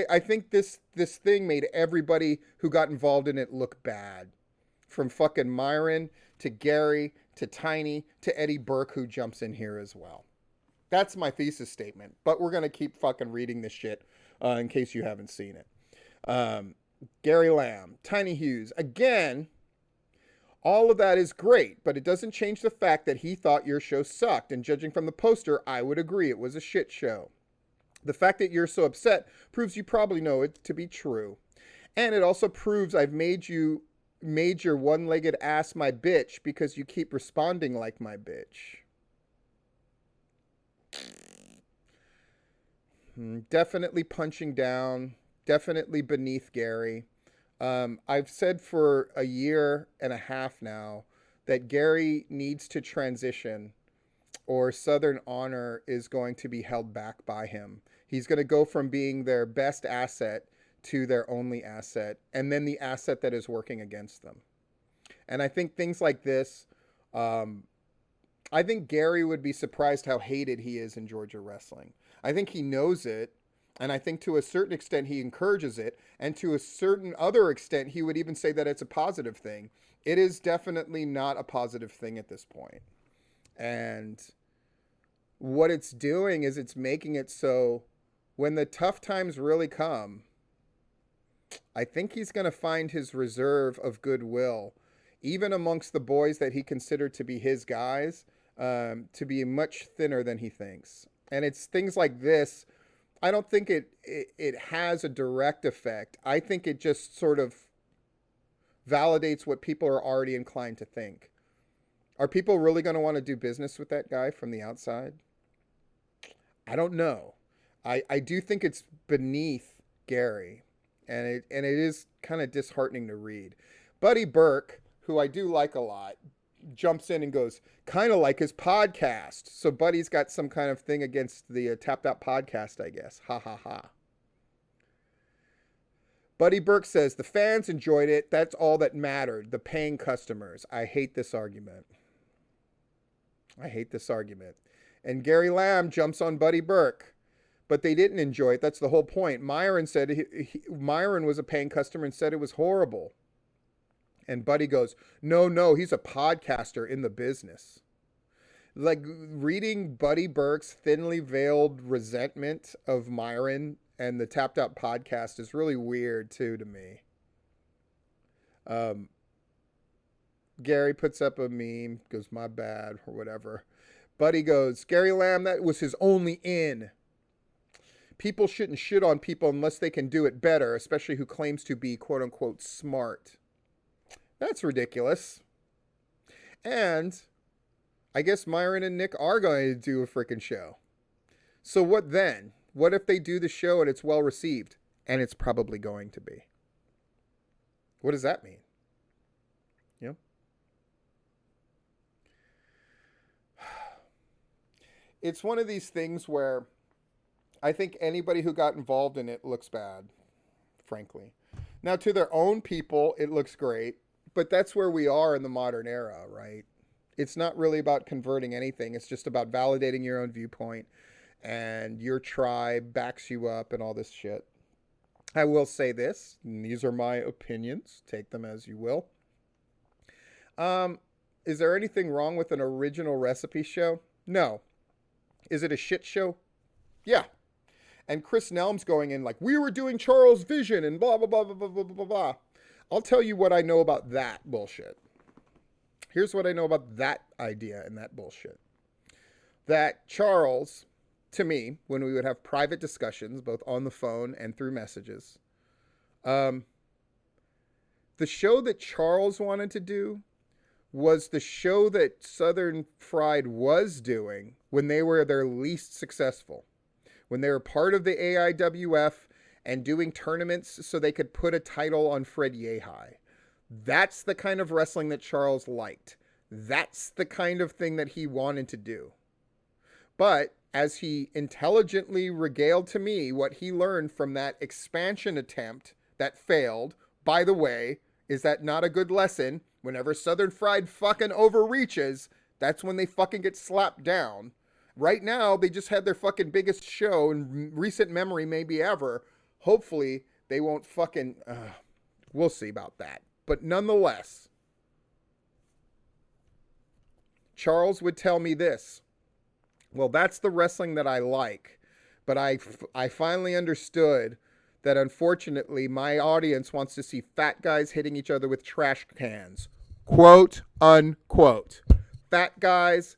Speaker 2: this thing made everybody who got involved in it look bad. From fucking Myron to Gary to Tiny to Eddie Burke, who jumps in here as well. That's my thesis statement. But we're going to keep fucking reading this shit in case you haven't seen it. Gary Lamb, Tiny Hughes. Again, all of that is great, but it doesn't change the fact that he thought your show sucked. And judging from the poster, I would agree it was a shit show. The fact that you're so upset proves you probably know it to be true. And it also proves I've made your one-legged ass my bitch because you keep responding like my bitch. Definitely punching down. Definitely beneath Gary. I've said for a year and a half now that Gary needs to transition or Southern Honor is going to be held back by him. He's going to go from being their best asset to their only asset, and then the asset that is working against them. And I think things like this, I think Gary would be surprised how hated he is in Georgia wrestling. I think he knows it, and I think to a certain extent he encourages it, and to a certain other extent he would even say that it's a positive thing. It is definitely not a positive thing at this point. And what it's doing is it's making it so when the tough times really come, I think he's going to find his reserve of goodwill, even amongst the boys that he considered to be his guys, to be much thinner than he thinks. And it's things like this. I don't think it has a direct effect. I think it just sort of validates what people are already inclined to think. Are people really going to want to do business with that guy from the outside? I don't know. I do think it's beneath Gary, and it is kind of disheartening to read. Buddy Burke, who I do like a lot, jumps in and goes, kind of like his podcast. So Buddy's got some kind of thing against the Tapped Out podcast, I guess. Ha ha ha. Buddy Burke says, the fans enjoyed it. That's all that mattered. The paying customers. I hate this argument. And Gary Lamb jumps on Buddy Burke. But they didn't enjoy it. That's the whole point. Myron said Myron was a paying customer and said it was horrible. And Buddy goes, no, he's a podcaster in the business. Like, reading Buddy Burke's thinly veiled resentment of Myron and the Tapped Out podcast is really weird, too, to me. Gary puts up a meme, goes, my bad, or whatever. Buddy goes, Gary Lamb, that was his only in. People shouldn't shit on people unless they can do it better, especially who claims to be, quote unquote, smart. That's ridiculous. And I guess Myron and Nick are going to do a freaking show. So what then? What if they do the show and it's well received? And it's probably going to be. What does that mean? You know? It's one of these things where I think anybody who got involved in it looks bad, frankly. Now, to their own people, it looks great, but that's where we are in the modern era, right? It's not really about converting anything. It's just about validating your own viewpoint, and your tribe backs you up and all this shit. I will say this, and these are my opinions. Take them as you will. Is there anything wrong with an original recipe show? No. Is it a shit show? Yeah. And Chris Nelm's going in like, we were doing Charles' Vision and blah, blah, blah, blah, blah, blah, blah, blah. I'll tell you what I know about that bullshit. Here's what I know about that idea and that bullshit. That Charles, to me, when we would have private discussions, both on the phone and through messages, the show that Charles wanted to do was the show that Southern Fried was doing when they were their least successful. When they were part of the AIWF and doing tournaments so they could put a title on Fred Yehi. That's the kind of wrestling that Charles liked. That's the kind of thing that he wanted to do. But as he intelligently regaled to me what he learned from that expansion attempt that failed, by the way, is that not a good lesson? Whenever Southern Fried fucking overreaches, that's when they fucking get slapped down. Right now, they just had their fucking biggest show in recent memory, maybe ever. Hopefully, they won't fucking... we'll see about that. But nonetheless, Charles would tell me this. Well, that's the wrestling that I like. But I finally understood that, unfortunately, my audience wants to see fat guys hitting each other with trash cans. Quote, unquote. Fat guys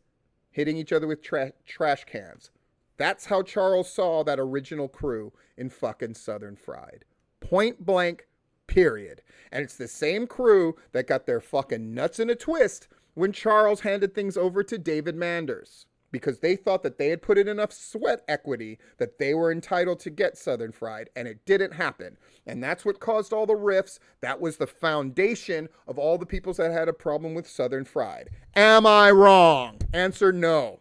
Speaker 2: hitting each other with trash cans. That's how Charles saw that original crew in fucking Southern Fried. Point blank, period. And it's the same crew that got their fucking nuts in a twist when Charles handed things over to David Manders. Because they thought that they had put in enough sweat equity that they were entitled to get Southern Fried, and it didn't happen. And that's what caused all the rifts. That was the foundation of all the people that had a problem with Southern Fried. Am I wrong? Answer no.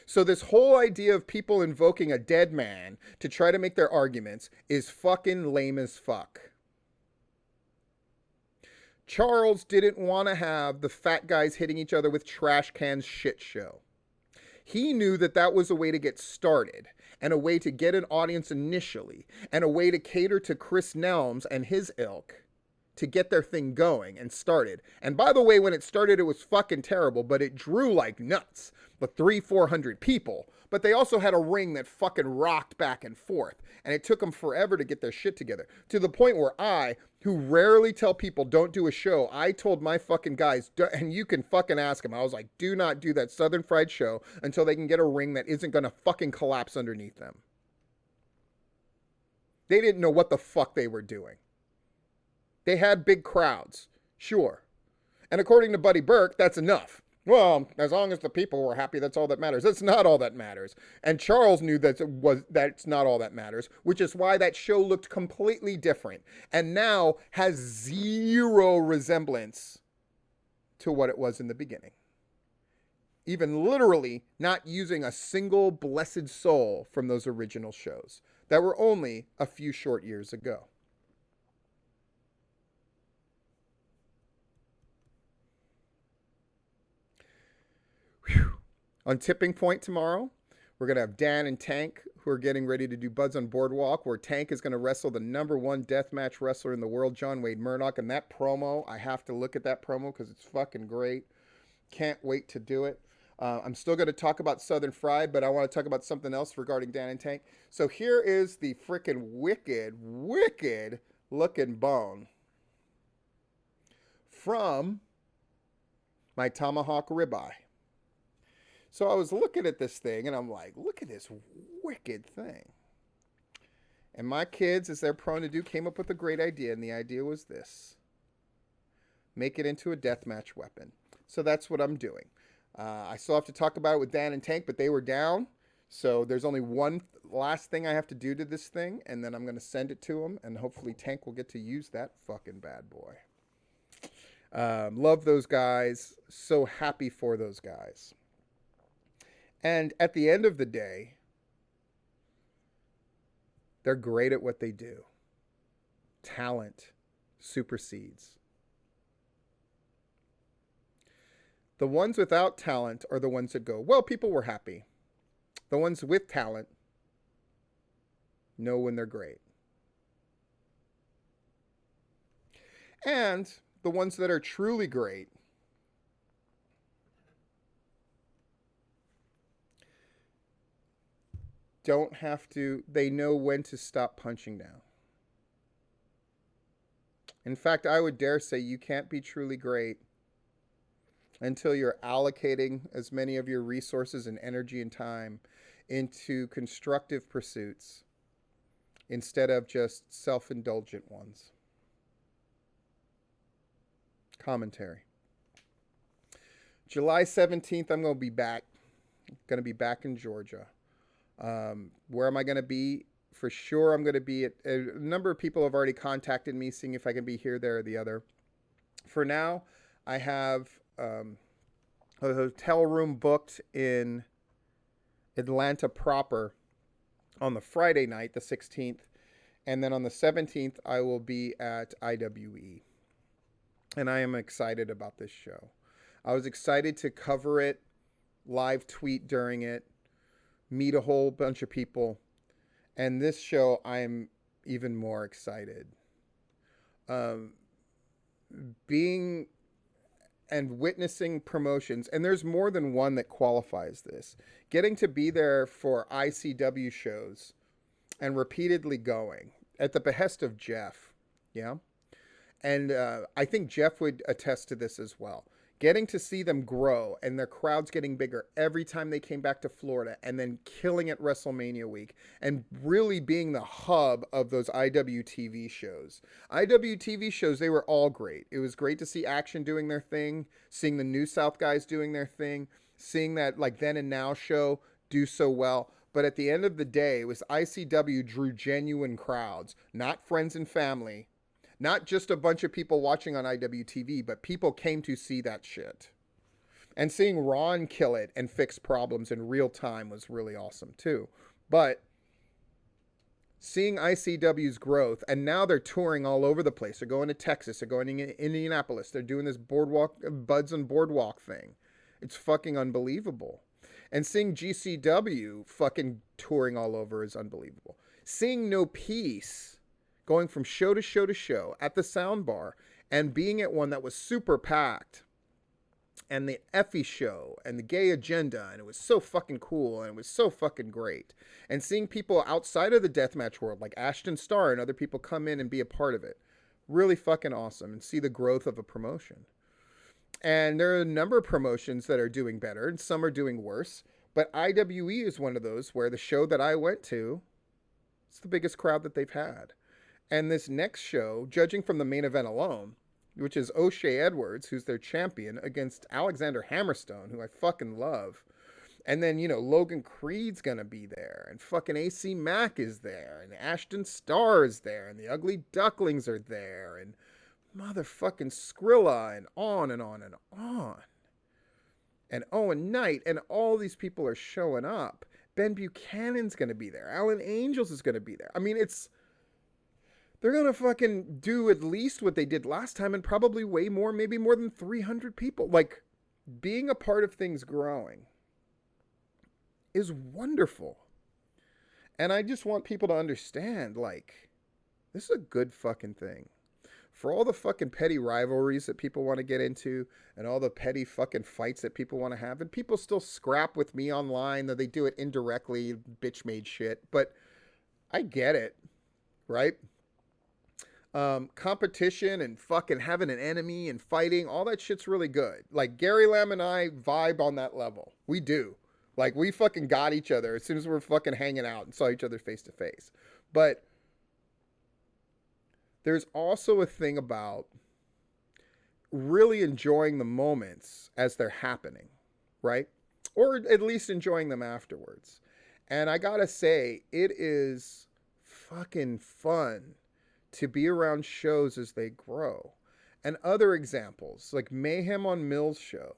Speaker 2: So this whole idea of people invoking a dead man to try to make their arguments is fucking lame as fuck. Charles didn't want to have the fat guys hitting each other with trash cans shit show. He knew that that was a way to get started, and a way to get an audience initially, and a way to cater to Chris Nelms and his ilk to get their thing going and started. And by the way, when it started, it was fucking terrible, but it drew like nuts. But 300-400 people. But they also had a ring that fucking rocked back and forth. And it took them forever to get their shit together. To the point where I, who rarely tell people don't do a show, I told my fucking guys, and you can fucking ask them, I was like, do not do that Southern Fried show until they can get a ring that isn't going to fucking collapse underneath them. They didn't know what the fuck they were doing. They had big crowds, sure. And according to Buddy Burke, that's enough. Well, as long as the people were happy, that's all that matters. That's not all that matters. And Charles knew that's not all that matters, which is why that show looked completely different and now has zero resemblance to what it was in the beginning. Even literally not using a single blessed soul from those original shows that were only a few short years ago. Whew. On Tipping Point tomorrow, we're going to have Dan and Tank, who are getting ready to do Buds on Boardwalk, where Tank is going to wrestle the #1 deathmatch wrestler in the world, John Wade Murdoch. And that promo, I have to look at that promo because it's fucking great. Can't wait to do it. I'm still going to talk about Southern Fried, but I want to talk about something else regarding Dan and Tank. So here is the freaking wicked looking bone from my tomahawk ribeye. So I was looking at this thing, and I'm like, look at this wicked thing. And my kids, as they're prone to do, came up with a great idea, and the idea was this. Make it into a deathmatch weapon. So that's what I'm doing. I still have to talk about it with Dan and Tank, but they were down. So there's only one last thing I have to do to this thing, and then I'm going to send it to them, and hopefully Tank will get to use that fucking bad boy. Love those guys. So happy for those guys. And at the end of the day, they're great at what they do. Talent supersedes. The ones without talent are the ones that go, well, people were happy. The ones with talent know when they're great. And the ones that are truly great don't have to, they know when to stop punching down. In fact, I would dare say you can't be truly great until you're allocating as many of your resources and energy and time into constructive pursuits instead of just self-indulgent ones. Commentary. July 17th, I'm going to be back. Going to be back in Georgia. Where am I going to be? For sure, I'm going to be at a number of people have already contacted me, seeing if I can be here, there, or the other. For now, I have a hotel room booked in Atlanta proper on the Friday night, the 16th. And then on the 17th, I will be at IWE. And I am excited about this show. I was excited to cover it, live tweet during it, meet a whole bunch of people. And this show, I'm even more excited. Being and witnessing promotions, and there's more than one that qualifies this. Getting to be there for ICW shows and repeatedly going at the behest of Jeff. Yeah. And I think Jeff would attest to this as well. Getting to see them grow and their crowds getting bigger every time they came back to Florida and then killing at WrestleMania week and really being the hub of those IWTV shows. IWTV shows, they were all great. It was great to see Action doing their thing, seeing the New South guys doing their thing, seeing that like Then and Now show do so well. But at the end of the day, it was ICW drew genuine crowds, not friends and family. Not just a bunch of people watching on IWTV, but people came to see that shit. And seeing Ron kill it and fix problems in real time was really awesome too. But seeing ICW's growth, and now they're touring all over the place. They're going to Texas, they're going to Indianapolis, they're doing this boardwalk, Buds on Boardwalk thing. It's fucking unbelievable. And seeing GCW fucking touring all over is unbelievable. Seeing No Peace going from show to show to show at the sound bar and being at one that was super packed and the Effie show and the gay agenda, and it was so fucking cool and it was so fucking great. And seeing people outside of the deathmatch world like Ashton Starr and other people come in and be a part of it. Really fucking awesome, and see the growth of a promotion. And there are a number of promotions that are doing better and some are doing worse, but IWE is one of those where the show that I went to, it's the biggest crowd that they've had. And this next show, judging from the main event alone, which is O'Shea Edwards, who's their champion, against Alexander Hammerstone, who I fucking love. And then, Logan Creed's gonna be there, and fucking AC Mack is there, and Ashton Starr is there, and the Ugly Ducklings are there, and motherfucking Skrilla, and on and on and on. And Owen Knight, and all these people are showing up. Ben Buchanan's gonna be there. Alan Angels is gonna be there. I mean, they're gonna fucking do at least what they did last time, and probably way more, maybe more than 300 people. Like, being a part of things growing is wonderful. And I just want people to understand, like, this is a good fucking thing. For all the fucking petty rivalries that people want to get into, and all the petty fucking fights that people want to have, and people still scrap with me online, though they do it indirectly, bitch made shit, but I get it, right? Competition and fucking having an enemy and fighting, all that shit's really good. Like, Gary Lamb and I vibe on that level. We do. Like, we fucking got each other as soon as we're fucking hanging out and saw each other face to face. But there's also a thing about really enjoying the moments as they're happening, right? Or at least enjoying them afterwards. And I gotta say, it is fucking fun to be around shows as they grow. And other examples, like Mayhem on Mill's show,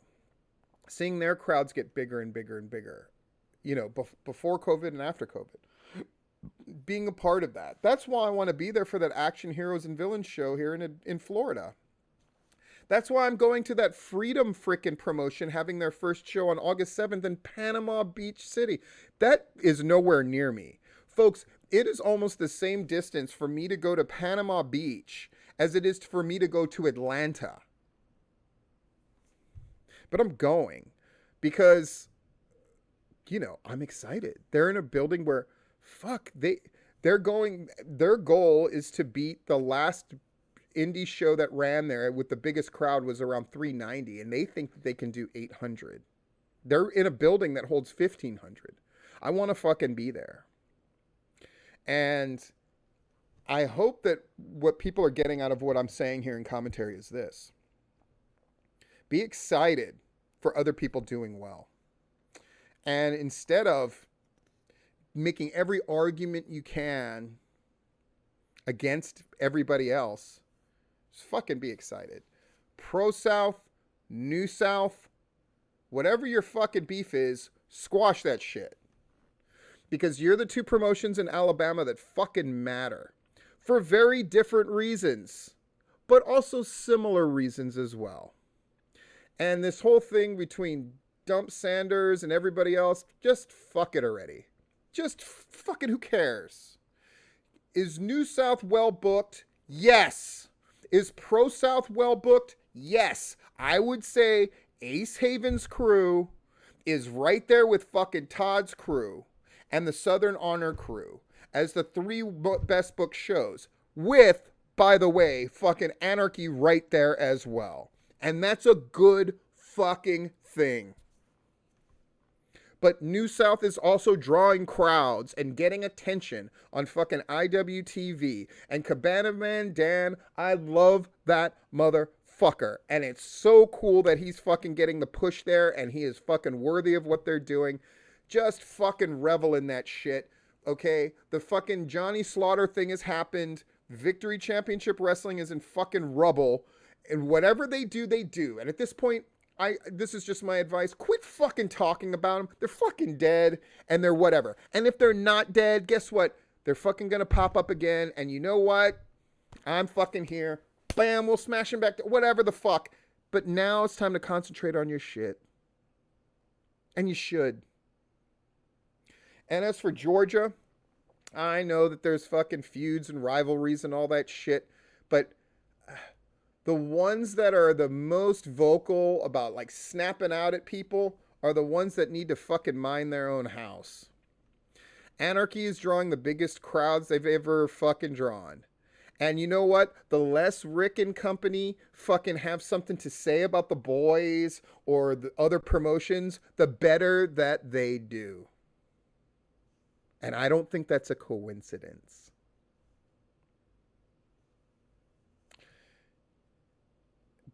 Speaker 2: seeing their crowds get bigger and bigger and bigger, before COVID and after COVID. Being a part of that. That's why I want to be there for that Action Heroes and Villains show here in Florida. That's why I'm going to that Freedom frickin' promotion having their first show on August 7th in Panama Beach City. That is nowhere near me. Folks, it is almost the same distance for me to go to Panama Beach as it is for me to go to Atlanta. But I'm going because, I'm excited. They're in a building where, their goal is to beat the last indie show that ran there with the biggest crowd was around 390, and they think that they can do 800. They're in a building that holds 1,500. I want to fucking be there. And I hope that what people are getting out of what I'm saying here in commentary is this. Be excited for other people doing well. And instead of making every argument you can against everybody else, just fucking be excited. Pro South, New South, whatever your fucking beef is, squash that shit. Because you're the two promotions in Alabama that fucking matter. For very different reasons, but also similar reasons as well. And this whole thing between Dump Sanders and everybody else, just fuck it already. Just fucking who cares? Is New South well booked? Yes. Is Pro South well booked? Yes. I would say Ace Haven's crew is right there with fucking Todd's crew and the Southern Honor crew as the three best booked shows, with, by the way, fucking Anarchy right there as well. And that's a good fucking thing. But New South is also drawing crowds and getting attention on fucking IWTV. And Cabana Man Dan, I love that motherfucker. And it's so cool that he's fucking getting the push there and he is fucking worthy of what they're doing. Just fucking revel in that shit, okay? The fucking Johnny Slaughter thing has happened. Victory Championship Wrestling is in fucking rubble. And whatever they do, they do. And at this point, this is just my advice. Quit fucking talking about them. They're fucking dead and they're whatever. And if they're not dead, guess what? They're fucking gonna pop up again. And you know what? I'm fucking here. Bam, we'll smash them back to whatever the fuck. But now it's time to concentrate on your shit. And you should. And as for Georgia, I know that there's fucking feuds and rivalries and all that shit. But the ones that are the most vocal about like snapping out at people are the ones that need to fucking mind their own house. Anarchy is drawing the biggest crowds they've ever fucking drawn. And you know what? The less Rick and company fucking have something to say about the boys or the other promotions, the better that they do. And I don't think that's a coincidence.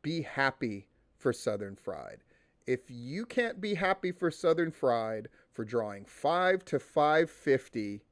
Speaker 2: be happy for Southern Fried. If you can't be happy for Southern Fried for drawing 5 to 550,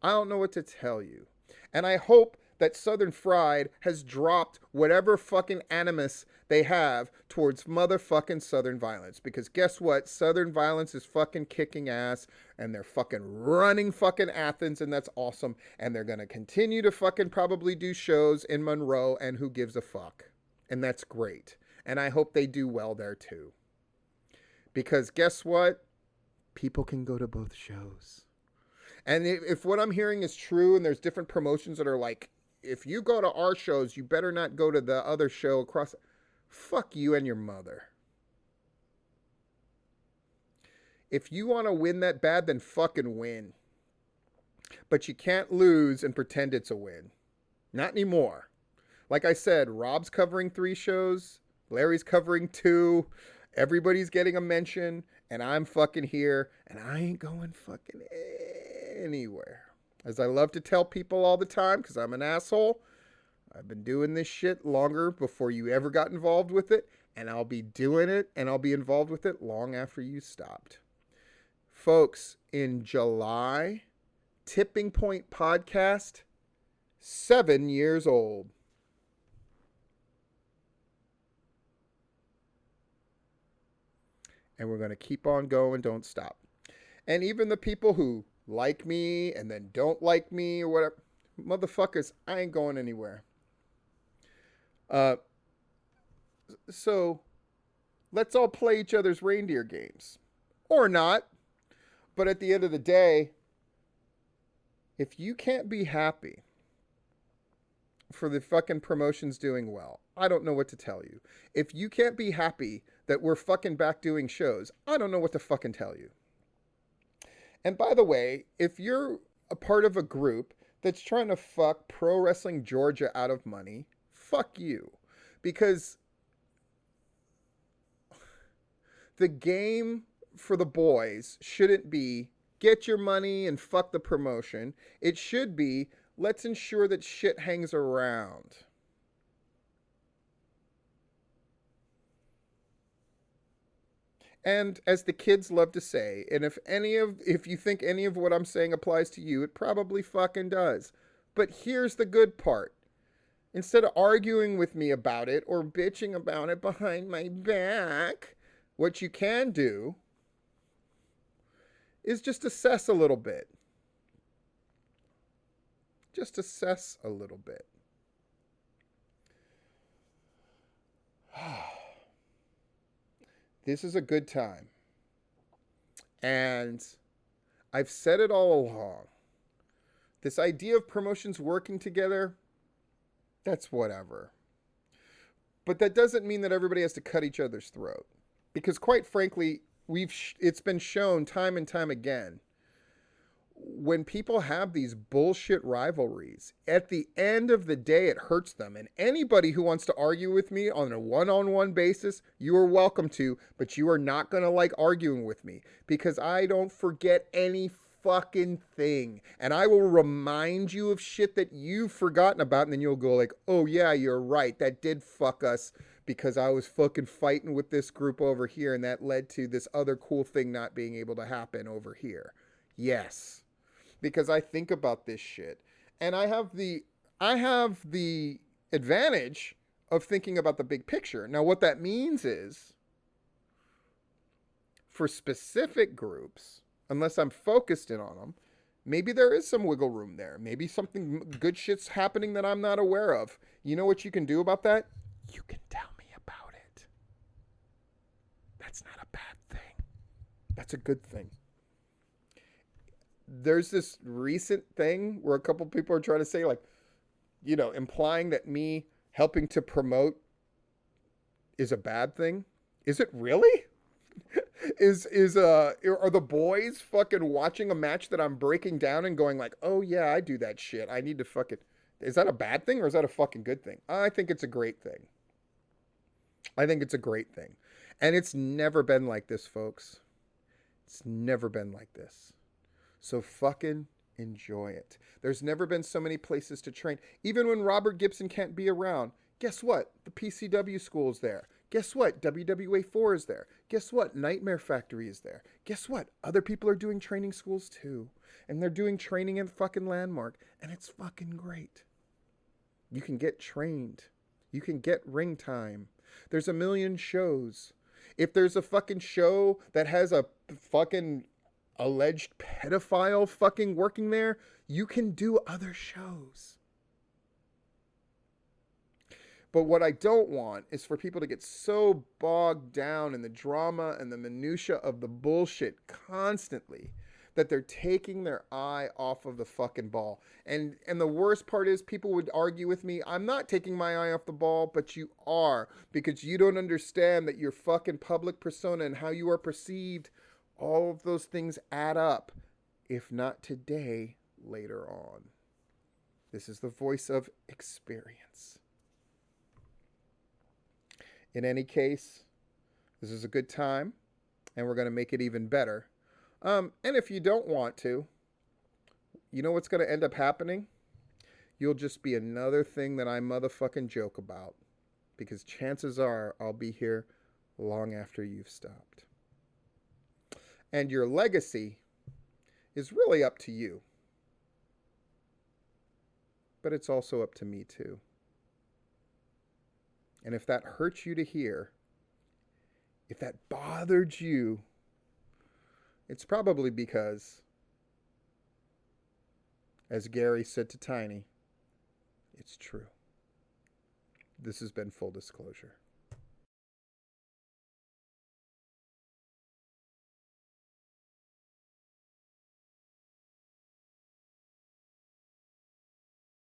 Speaker 2: I don't know what to tell you. And I hope that Southern Fried has dropped whatever fucking animus they have towards motherfucking Southern Violence. Because guess what? Southern Violence is fucking kicking ass, and they're fucking running fucking Athens, and that's awesome. And they're gonna continue to fucking probably do shows in Monroe, and who gives a fuck? And that's great. And I hope they do well there too. Because guess what? People can go to both shows. And if what I'm hearing is true, and there's different promotions that are like, if you go to our shows, you better not go to the other show across. Fuck you and your mother. If you want to win that bad, then fucking win. But you can't lose and pretend it's a win. Not anymore. Like I said, Rob's covering 3 shows. Larry's covering 2. Everybody's getting a mention. And I'm fucking here. And I ain't going fucking anywhere. As I love to tell people all the time, because I'm an asshole, I've been doing this shit longer before you ever got involved with it, and I'll be doing it, and I'll be involved with it long after you stopped. Folks, in July, Tipping Point Podcast, 7 years old. And we're going to keep on going, don't stop. And even the people who like me and then don't like me or whatever, motherfuckers, I ain't going anywhere. So let's all play each other's reindeer games, or not. But at the end of the day, if you can't be happy for the fucking promotions doing well, I don't know what to tell you. If you can't be happy that we're fucking back doing shows, I don't know what to fucking tell you. And by the way, if you're a part of a group that's trying to fuck Pro Wrestling Georgia out of money, fuck you. Because the game for the boys shouldn't be get your money and fuck the promotion. It should be let's ensure that shit hangs around. And as the kids love to say, and if you think any of what I'm saying applies to you, it probably fucking does. But here's the good part. Instead of arguing with me about it or bitching about it behind my back, what you can do is just assess a little bit. Just assess a little bit. This is a good time. And I've said it all along. This idea of promotions working together, that's whatever. But that doesn't mean that everybody has to cut each other's throat. Because quite frankly, it's been shown time and time again, when people have these bullshit rivalries, at the end of the day, it hurts them. And anybody who wants to argue with me on a one-on-one basis, you are welcome to, but you are not going to like arguing with me because I don't forget any fucking thing. And I will remind you of shit that you've forgotten about, and then you'll go like, oh yeah, you're right. That did fuck us because I was fucking fighting with this group over here, and that led to this other cool thing not being able to happen over here. Yes. Because I think about this shit. And I have the advantage of thinking about the big picture. Now, what that means is, for specific groups, unless I'm focused in on them, maybe there is some wiggle room there. Maybe something good shit's happening that I'm not aware of. You know what you can do about that? You can tell me about it. That's not a bad thing. That's a good thing. There's this recent thing where a couple people are trying to say, like, you know, implying that me helping to promote is a bad thing. Is it really? Are the boys fucking watching a match that I'm breaking down and going like, oh yeah, I do that shit. I need to fucking, is that a bad thing or is that a fucking good thing? I think it's a great thing. I think it's a great thing. And it's never been like this, folks. It's never been like this. So fucking enjoy it. There's never been so many places to train. Even when Robert Gibson can't be around, Guess what? The PCW school is there. Guess what? WWA 4 is there. Guess what? Nightmare Factory is there. Guess what? Other people are doing training schools too. And they're doing training in fucking Landmark. And it's fucking great. You can get trained. You can get ring time. There's a million shows. If there's a fucking show that has a fucking alleged pedophile fucking working there, you can do other shows. But what I don't want is for people to get so bogged down in the drama and the minutia of the bullshit constantly that they're taking their eye off of the fucking ball. And the worst part is, people would argue with me, I'm not taking my eye off the ball, but you are, because you don't understand that your fucking public persona and how you are perceived, all of those things add up. If not today, later on. This is the voice of experience. In any case, this is a good time, and we're going to make it even better. And if you don't want to, you know what's going to end up happening? You'll just be another thing that I motherfucking joke about, because chances are I'll be here long after you've stopped. And your legacy is really up to you. But it's also up to me too. And if that hurts you to hear, if that bothered you, it's probably because, as Gary said to Tiny, it's true. This has been Full Disclosure.